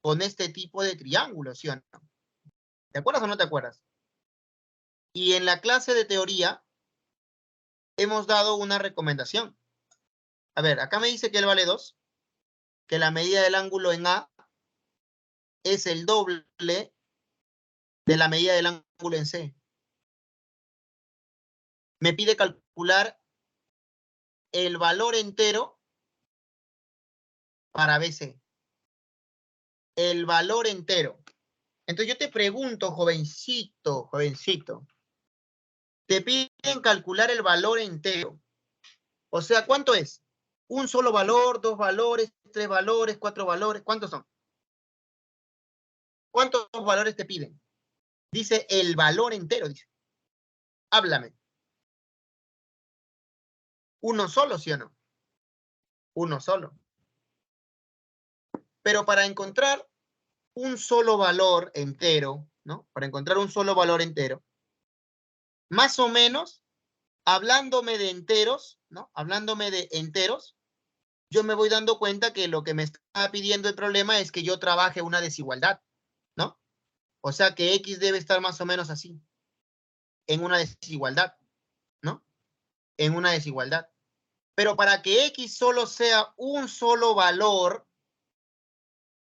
con este tipo de triángulos, ¿sí o no? ¿Te acuerdas o no te acuerdas? Y en la clase de teoría hemos dado una recomendación. A ver, acá me dice que él vale 2, que la medida del ángulo en A es el doble de la medida del ángulo en C. Me pide calcular el valor entero para BC. El valor entero. Entonces yo te pregunto, jovencito, te piden calcular el valor entero. O sea, ¿cuánto es? ¿Un solo valor, 2 valores, 3 valores, 4 valores? ¿Cuántos son? ¿Cuántos valores te piden? Dice el valor entero, dice. Háblame. ¿Uno solo, sí o no? Uno solo. Pero para encontrar un solo valor entero, ¿no? Para encontrar un solo valor entero, más o menos, hablándome de enteros, ¿no? Hablándome de enteros, yo me voy dando cuenta que lo que me está pidiendo el problema es que yo trabaje una desigualdad, ¿no? O sea que X debe estar más o menos así, en una desigualdad, ¿no? En una desigualdad. Pero para que X solo sea un solo valor,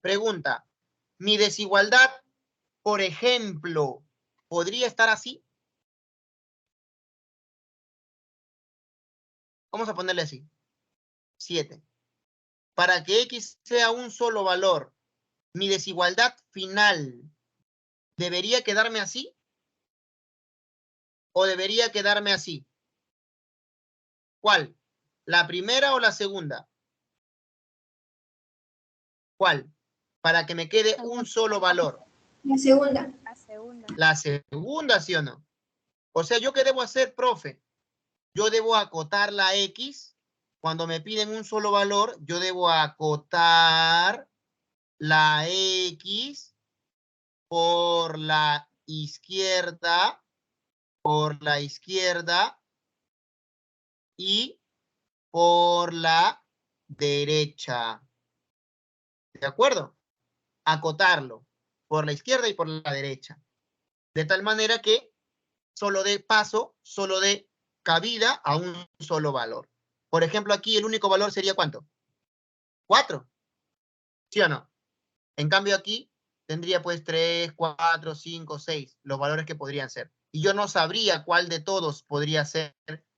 pregunta, ¿mi desigualdad, por ejemplo, podría estar así? Vamos a ponerle así. 7. Para que X sea un solo valor, ¿mi desigualdad final debería quedarme así? ¿O debería quedarme así? ¿Cuál? ¿La primera o la segunda? ¿Cuál? Para que me quede un solo valor. La segunda. La segunda, ¿sí o no? O sea, ¿yo qué debo hacer, profe? Yo debo acotar la X. Cuando me piden un solo valor, yo debo acotar la X por la izquierda, y por la derecha. ¿De acuerdo? Acotarlo por la izquierda y por la derecha. De tal manera que solo dé paso, solo dé cabida a un solo valor. Por ejemplo, aquí el único valor sería ¿cuánto? 4. ¿Sí o no? En cambio aquí tendría pues 3, 4, 5, 6, los valores que podrían ser. Y yo no sabría cuál de todos podría ser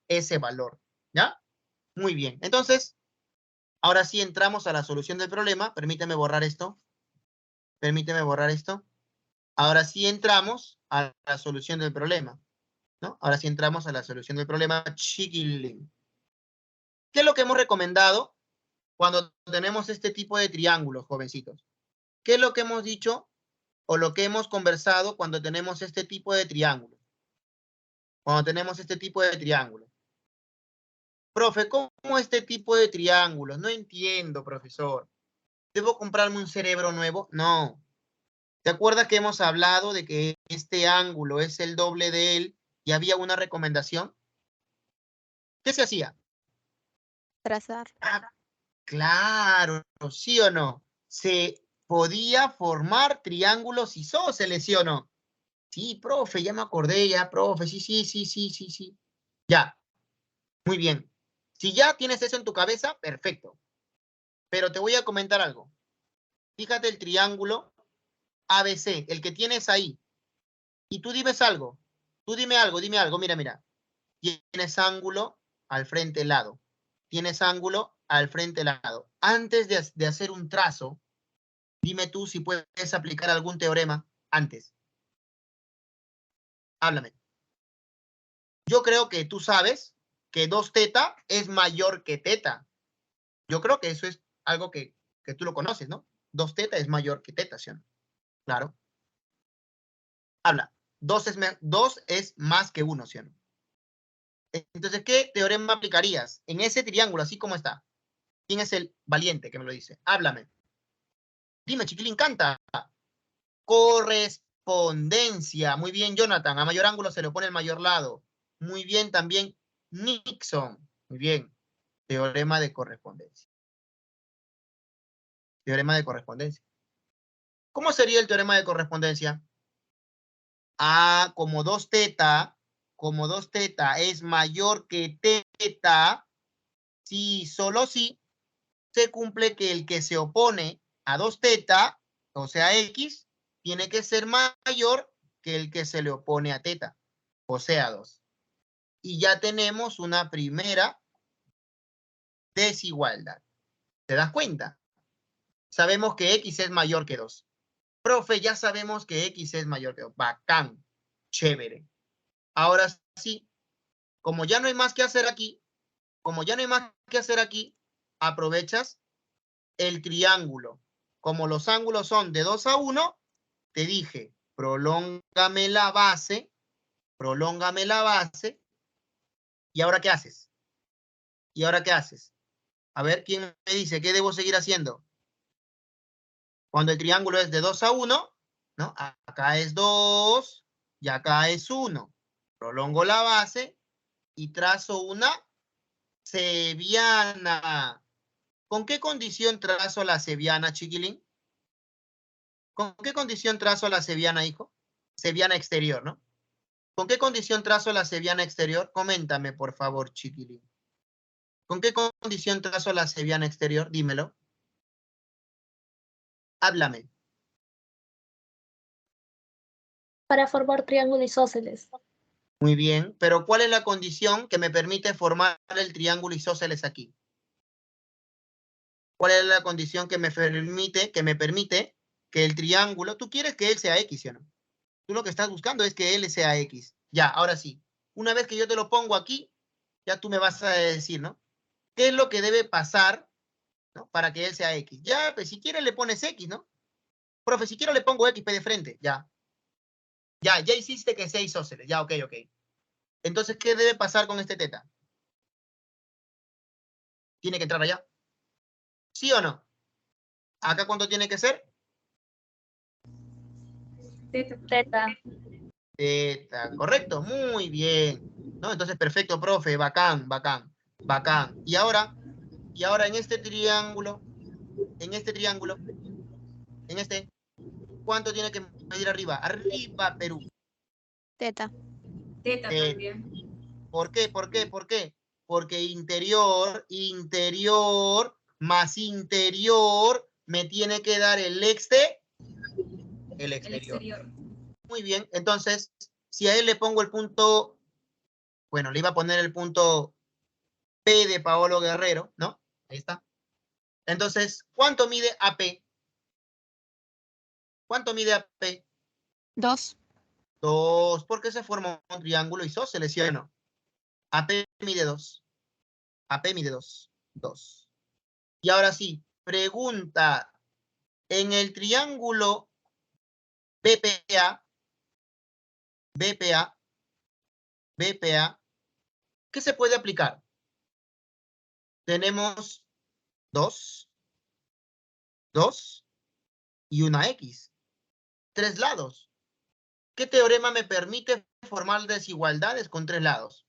ese valor. ¿Ya? Muy bien. Entonces, ahora sí entramos a la solución del problema. Permíteme borrar esto. Ahora sí entramos a la solución del problema, ¿no? Ahora sí entramos a la solución del problema, chiquilín. ¿Qué es lo que hemos recomendado cuando tenemos este tipo de triángulos, jovencitos? ¿Qué es lo que hemos dicho o lo que hemos conversado cuando tenemos este tipo de triángulos? Cuando tenemos este tipo de triángulos. Profe, ¿cómo este tipo de triángulos? No entiendo, profesor. ¿Debo comprarme un cerebro nuevo? No. ¿Te acuerdas que hemos hablado de que este ángulo es el doble de él y había una recomendación? ¿Qué se hacía? Trazar. Ah, claro, ¿sí o no? Se podía formar triángulos isósceles, ¿sí o no? Sí, profe, ya me acordé, ya, profe, sí. Ya, muy bien. Si ya tienes eso en tu cabeza, perfecto. Pero te voy a comentar algo. Fíjate el triángulo ABC, el que tienes ahí. Y tú dime algo. Dime algo. Mira. Tienes ángulo al frente lado. Tienes ángulo al frente lado. Antes de hacer un trazo, dime tú si puedes aplicar algún teorema antes. Háblame. Yo creo que tú sabes que 2θ es mayor que θ. Yo creo que eso es algo que tú lo conoces, ¿no? 2θ es mayor que θ, ¿sí o no? Claro. Habla. 2 es más que 1, ¿sí o no? Entonces, ¿qué teorema aplicarías en ese triángulo, así como está? ¿Quién es el valiente que me lo dice? Háblame. Dime, chiquilín, canta. Correspondencia. Muy bien, Jonathan. A mayor ángulo se le pone el mayor lado. Muy bien, también Nixon. Muy bien. Teorema de correspondencia. Teorema de correspondencia. ¿Cómo sería el teorema de correspondencia? Ah, como 2θ es mayor que θ, si solo si se cumple que el que se opone a 2θ, o sea X, tiene que ser mayor que el que se le opone a θ, o sea 2. y ya tenemos una primera desigualdad. ¿Te das cuenta? Sabemos que X es mayor que 2. Profe, ya sabemos que X es mayor que 2. Bacán. Chévere. Ahora sí, como ya no hay más que hacer aquí, aprovechas el triángulo. Como los ángulos son de 2 a 1, te dije, prolóngame la base. ¿Y ahora qué haces? A ver, ¿quién me dice qué debo seguir haciendo? Cuando el triángulo es de 2 a 1, ¿no? Acá es 2 y acá es 1. Prolongo la base y trazo una cebiana. ¿Con qué condición trazo la cebiana, chiquilín? ¿Con qué condición trazo la cebiana, hijo? Cebiana exterior, ¿no? ¿Con qué condición trazo la cebiana exterior? Coméntame, por favor, chiquilín. ¿Con qué condición trazo la cebiana exterior? Dímelo. Háblame. Para formar triángulos isósceles. Muy bien, pero ¿cuál es la condición que me permite formar el triángulo isósceles aquí? ¿Cuál es la condición que me permite que el triángulo, tú quieres que él sea X, ¿sí o no? Tú lo que estás buscando es que él sea X. Ya, ahora sí. Una vez que yo te lo pongo aquí, ya tú me vas a decir, ¿no? ¿Qué es lo que debe pasar, ¿no? Para que él sea X? Ya, pues si quieres le pones X, ¿no? Profe, si quiero le pongo X de frente, ya. Ya hiciste que sea isósceles, ya, ok. Entonces, ¿qué debe pasar con este teta? ¿Tiene que entrar allá? ¿Sí o no? ¿Acá cuánto tiene que ser? Teta. Teta, correcto, muy bien. ¿No? Entonces, perfecto, profe, bacán. Y ahora en este triángulo, ¿cuánto tiene que medir arriba? Arriba, Perú. Teta. Teta Eh, también. ¿Por qué? Porque interior más interior me tiene que dar el El exterior. exterior. Muy bien, entonces, si a él le pongo el punto, bueno, le iba a poner el punto P de Paolo Guerrero, ¿no? Ahí está. Entonces, ¿cuánto mide AP? ¿Cuánto mide AP? 2. 2, porque se forma un triángulo isósceles, ¿sí o no? AP mide 2. AP mide 2. 2. Y ahora sí, pregunta. En el triángulo BPA, ¿qué se puede aplicar? Tenemos 2 y una X. 3 lados. ¿Qué teorema me permite formar desigualdades con 3 lados?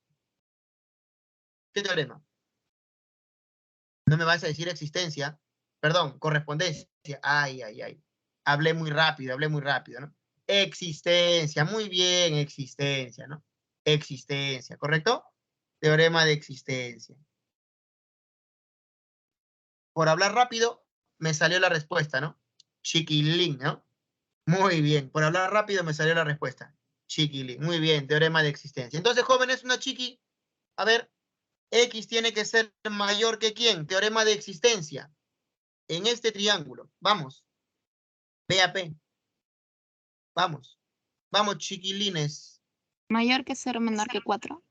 ¿Qué teorema? No me vas a decir existencia. Perdón, correspondencia. Ay. Hablé muy rápido, ¿no? Existencia, muy bien, existencia, ¿no? Existencia, ¿correcto? Teorema de existencia. Por hablar rápido, me salió la respuesta, ¿no? Chiquilín, ¿no? Muy bien, por hablar rápido me salió la respuesta. Chiquilín, muy bien, teorema de existencia. Entonces, jóvenes, una chiqui, a ver, X tiene que ser mayor que ¿quién? Teorema de existencia. En este triángulo, vamos. BAP. Vamos. Vamos, chiquilines. Mayor que 0, menor que 4.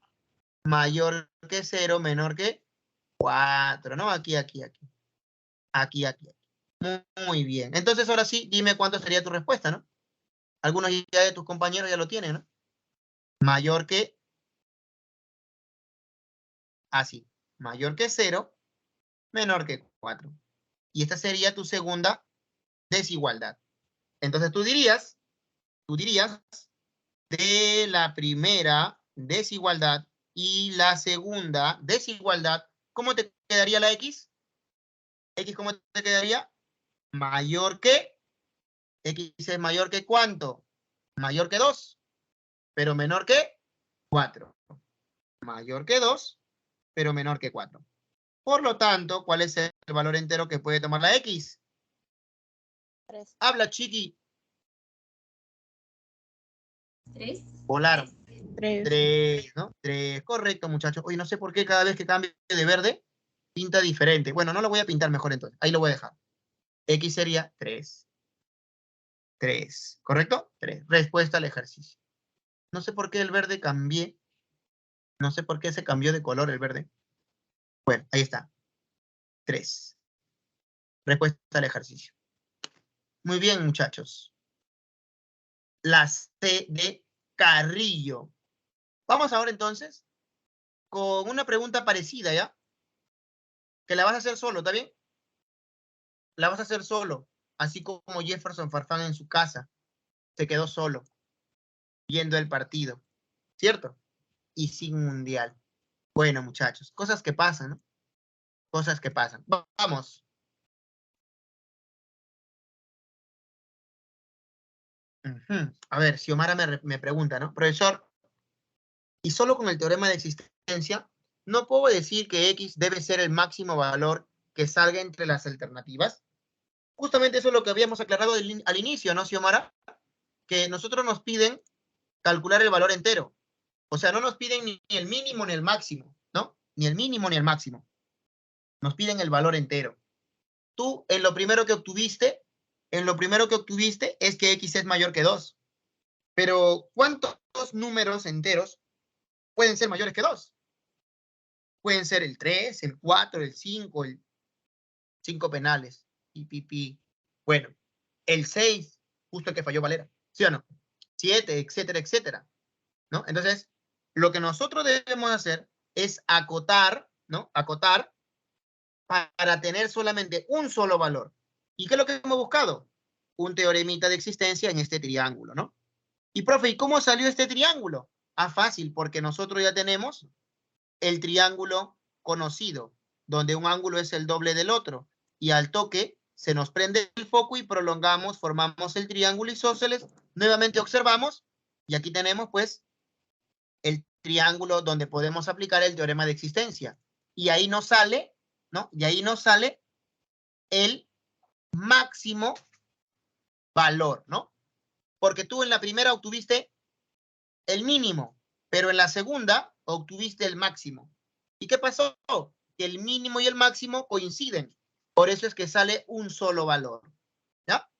Mayor que 0, menor que 4, ¿no? Aquí. Muy bien. Entonces, ahora sí, dime cuánto sería tu respuesta, ¿no? Algunos ya de tus compañeros ya lo tienen, ¿no? Mayor que, así, mayor que 0, menor que 4. Y esta sería tu segunda desigualdad. Entonces tú dirías, de la primera desigualdad y la segunda desigualdad, ¿cómo te quedaría la X? X, ¿cómo te quedaría? Mayor que, X es mayor que ¿cuánto? Mayor que 2, pero menor que 4. Mayor que 2, pero menor que 4. Por lo tanto, ¿cuál es el valor entero que puede tomar la X? 3. Habla, chiqui. 3. Volaron. 3. 3, ¿no? 3, correcto, muchachos. Oye, no sé por qué cada vez que cambie de verde, pinta diferente. Bueno, no lo voy a pintar mejor entonces. Ahí lo voy a dejar. X sería 3. 3, ¿correcto? 3. Respuesta al ejercicio. No sé por qué el verde cambié. No sé por qué se cambió de color el verde. Bueno, ahí está. 3. Respuesta al ejercicio. Muy bien, muchachos. La C de Carrillo. Vamos ahora entonces con una pregunta parecida, ¿ya? Que la vas a hacer solo, ¿está bien? La vas a hacer solo, así como Jefferson Farfán en su casa. Se quedó solo, viendo el partido, ¿cierto? Y sin mundial. Bueno, muchachos, cosas que pasan, ¿no? Cosas que pasan. Vamos. A ver, Xiomara me pregunta, ¿no? Profesor, y solo con el teorema de existencia, ¿no puedo decir que X debe ser el máximo valor que salga entre las alternativas? Justamente eso es lo que habíamos aclarado al inicio, ¿no, Xiomara? Que nosotros nos piden calcular el valor entero. O sea, no nos piden ni el mínimo ni el máximo, ¿no? Ni el mínimo ni el máximo. Nos piden el valor entero. Tú, en lo primero que obtuviste es que X es mayor que 2. Pero, ¿cuántos números enteros pueden ser mayores que 2? Pueden ser el 3, el 4, el 5, el 5 penales. Y. Bueno, el 6, justo el que falló Valera. ¿Sí o no? 7, etcétera, etcétera. ¿No? Entonces, lo que nosotros debemos hacer es acotar, ¿no? Acotar para tener solamente un solo valor. ¿Y qué es lo que hemos buscado? Un teoremita de existencia en este triángulo, ¿no? Y profe, ¿y cómo salió este triángulo? Ah, fácil, porque nosotros ya tenemos el triángulo conocido, donde un ángulo es el doble del otro, y al toque se nos prende el foco y prolongamos, formamos el triángulo isósceles, nuevamente observamos, y aquí tenemos pues el triángulo donde podemos aplicar el teorema de existencia. Y ahí nos sale, ¿no? Y ahí nos sale el máximo valor, ¿no? Porque tú en la primera obtuviste el mínimo, pero en la segunda obtuviste el máximo. ¿Y qué pasó? Que el mínimo y el máximo coinciden. Por eso es que sale un solo valor. ¿Ya?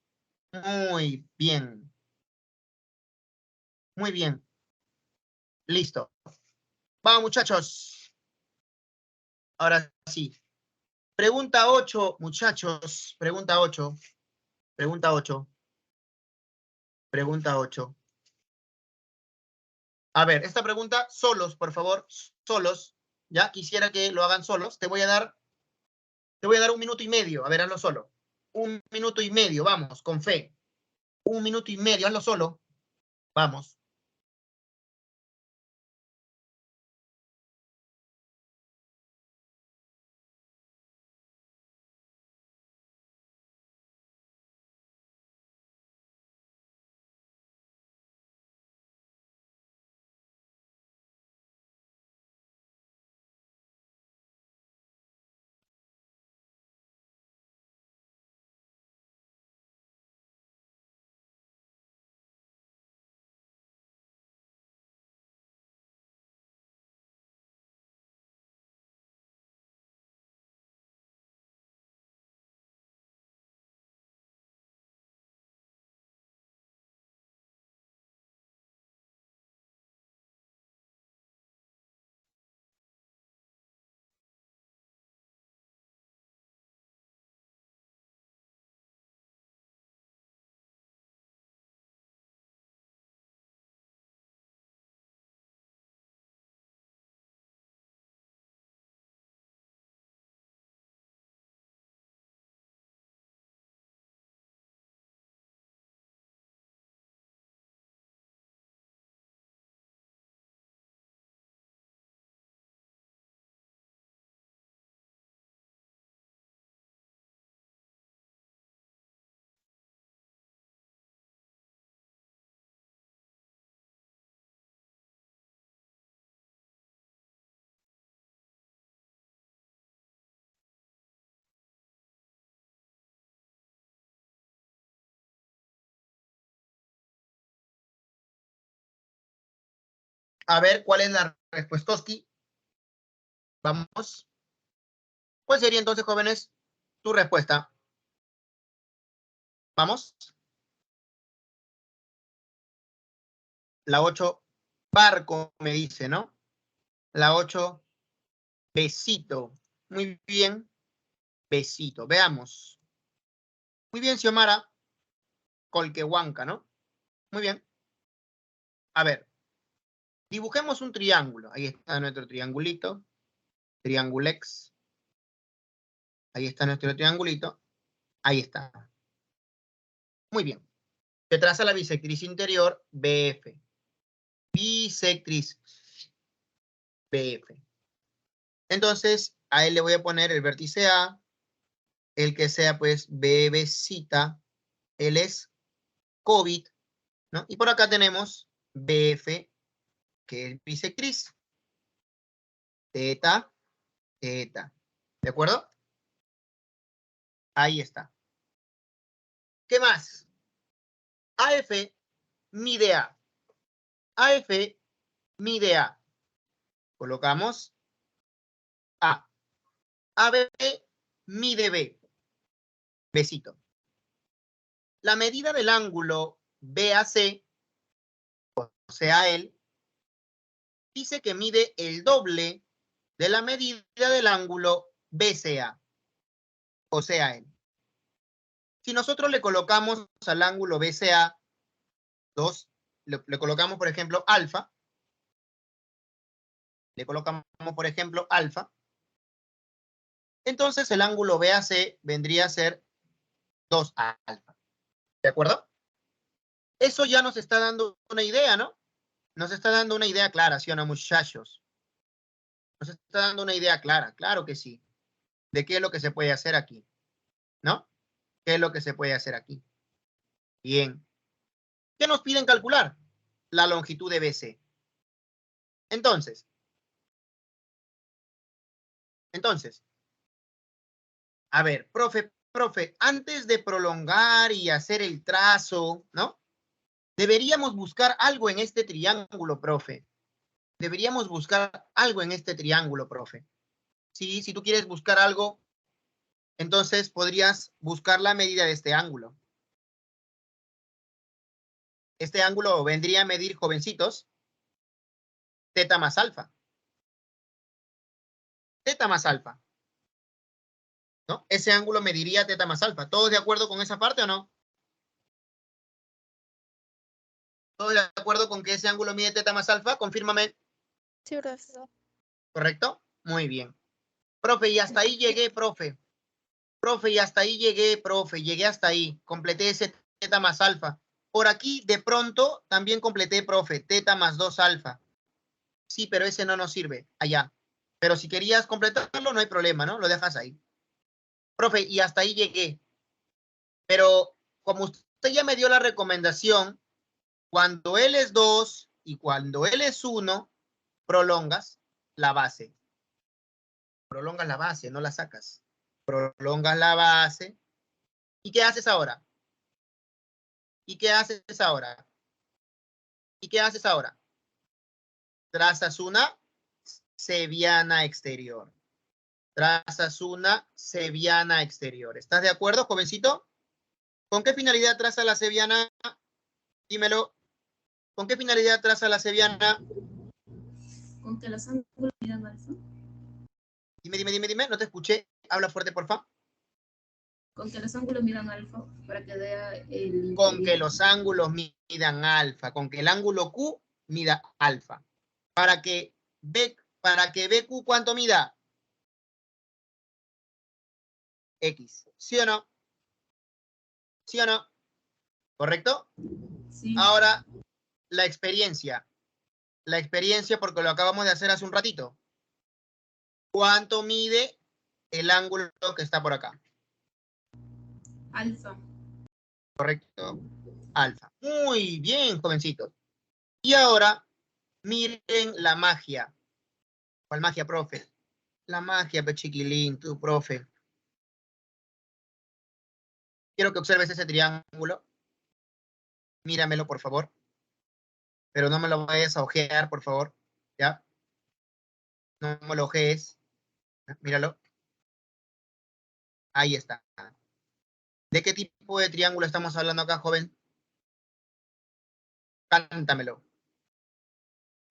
Muy bien. Muy bien. Listo. Vamos, muchachos. Ahora sí. Pregunta 8, muchachos. Pregunta 8. Pregunta 8. Pregunta 8. A ver, esta pregunta, solos, por favor, solos. Ya quisiera que lo hagan solos. Te voy a dar 1 minuto y medio. A ver, hazlo solo. 1 minuto y medio, vamos, con fe. 1 minuto y medio, hazlo solo. Vamos. A ver, ¿cuál es la respuestoski? Vamos. ¿Cuál sería entonces, jóvenes, tu respuesta? Vamos. La 8, barco, me dice, ¿no? La 8, besito. Muy bien, besito. Veamos. Muy bien, Xiomara. Colquehuanca, ¿no? Muy bien. A ver. Dibujemos un triángulo. Ahí está nuestro triangulito. Triangulex. Ahí está nuestro triangulito. Ahí está. Muy bien. Se traza la bisectriz interior BF. Bisectriz BF. Entonces, a él le voy a poner el vértice A, el que sea pues BBcita, él es COVID, ¿no? Y por acá tenemos BF, que es bisectriz. Teta, teta. ¿De acuerdo? Ahí está. ¿Qué más? AF mide A. AF mide A. Colocamos A. AB mide B. Besito. La medida del ángulo BAC, o sea, él, dice que mide el doble de la medida del ángulo BCA, o sea, él. Si nosotros le colocamos al ángulo BCA 2, le colocamos, por ejemplo, alfa, le colocamos, por ejemplo, alfa, entonces el ángulo BAC vendría a ser 2 alfa. ¿De acuerdo? Eso ya nos está dando una idea, ¿no? Nos está dando una idea clara, ¿sí o no, muchachos? Nos está dando una idea clara, claro que sí, de qué es lo que se puede hacer aquí, ¿no? ¿Qué es lo que se puede hacer aquí? Bien. ¿Qué nos piden calcular? La longitud de BC. Entonces, a ver, profe, antes de prolongar y hacer el trazo, ¿no? Deberíamos buscar algo en este triángulo, profe. Deberíamos buscar algo en este triángulo, profe. Sí, si tú quieres buscar algo, entonces podrías buscar la medida de este ángulo. Este ángulo vendría a medir, jovencitos, teta más alfa. Teta más alfa. ¿No? Ese ángulo mediría teta más alfa. ¿Todos de acuerdo con esa parte o no? ¿Todos de acuerdo con que ese ángulo mide teta más alfa? Confírmame. Sí, profesor. ¿Correcto? Muy bien. Profe, y hasta ahí llegué, profe. Profe, y hasta ahí llegué, profe. Llegué hasta ahí. Completé ese teta más alfa. Por aquí, de pronto, también completé, profe, teta más 2 alfa. Sí, pero ese no nos sirve. Allá. Pero si querías completarlo, no hay problema, ¿no? Lo dejas ahí. Profe, y hasta ahí llegué. Pero como usted ya me dio la recomendación, cuando L es 2 y cuando L es 1, prolongas la base. Prolongas la base, no la sacas. Prolongas la base. ¿Y qué haces ahora? ¿Y qué haces ahora? ¿Y qué haces ahora? Trazas una cebiana exterior. Trazas una cebiana exterior. ¿Estás de acuerdo, jovencito? ¿Con qué finalidad traza la cebiana? Dímelo. ¿Con qué finalidad traza la cebiana? Con que los ángulos midan alfa. Dime. No te escuché. Habla fuerte, por favor. Con que los ángulos midan alfa para que vea el... Con que los ángulos midan alfa. Con que el ángulo Q mida alfa. Para que BQ, ¿cuánto mida? X. ¿Sí o no? ¿Sí o no? ¿Correcto? Sí. Ahora, la experiencia. La experiencia porque lo acabamos de hacer hace un ratito. ¿Cuánto mide el ángulo que está por acá? Alfa. Correcto. Alfa. Muy bien, jovencitos. Y ahora, miren la magia. ¿Cuál magia, profe? La magia, pechiquilín, tu profe. Quiero que observes ese triángulo. Míramelo, por favor. pero no me lo vayas a ojear, por favor, ¿ya? No me lo ojees. Míralo. Ahí está. ¿De qué tipo de triángulo estamos hablando acá, joven? Cántamelo.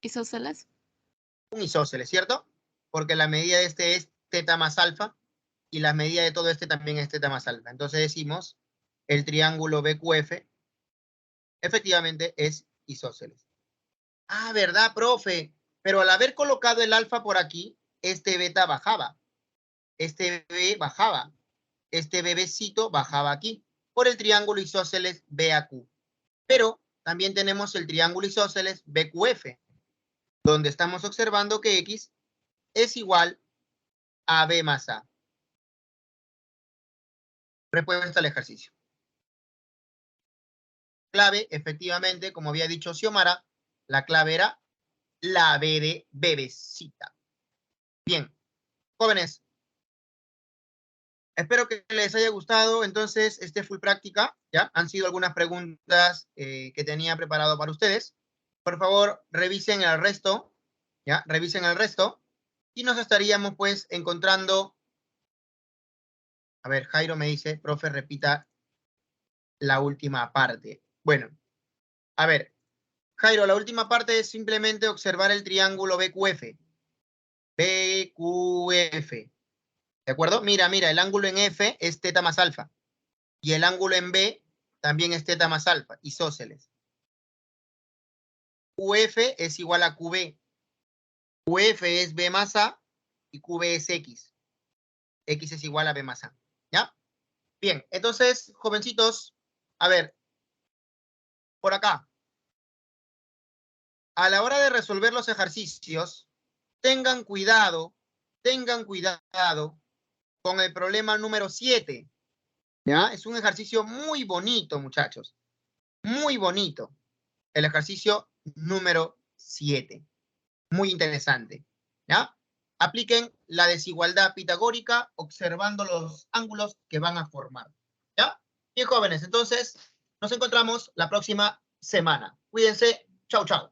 Isósceles. Un isósceles, ¿cierto? Porque la medida de este es teta más alfa y la medida de todo este también es teta más alfa. Entonces decimos, el triángulo BQF efectivamente es isósceles. Ah, ¿verdad, profe? Pero al haber colocado el alfa por aquí, este beta bajaba. Este B bajaba. Este bebecito bajaba aquí. Por el triángulo isósceles BAQ. Pero también tenemos el triángulo isósceles BQF, donde estamos observando que X es igual a B más A. Respuesta al ejercicio. Clave, efectivamente, como había dicho Xiomara, la clave era la B de bebecita. Bien, jóvenes, espero que les haya gustado. Entonces, este full práctica, ¿ya? Han sido algunas preguntas que tenía preparado para ustedes. Por favor, revisen el resto, ¿ya? Revisen el resto. Y nos estaríamos, pues, encontrando. A ver, Jairo me dice, profe, repita la última parte. Bueno, a ver, Jairo, la última parte es simplemente observar el triángulo BQF. BQF. ¿De acuerdo? Mira, el ángulo en F es teta más alfa. Y el ángulo en B también es teta más alfa, isósceles. QF es igual a QB. QF es B más A y QB es X. X es igual a B más A. ¿Ya? Bien, entonces, jovencitos, a ver, por acá. A la hora de resolver los ejercicios, tengan cuidado con el problema número 7. ¿Ya? Es un ejercicio muy bonito, muchachos. Muy bonito. El ejercicio número 7. Muy interesante. ¿Ya? Apliquen la desigualdad pitagórica observando los ángulos que van a formar. ¿Ya? Bien, jóvenes, entonces nos encontramos la próxima semana. Cuídense. Chau, chau.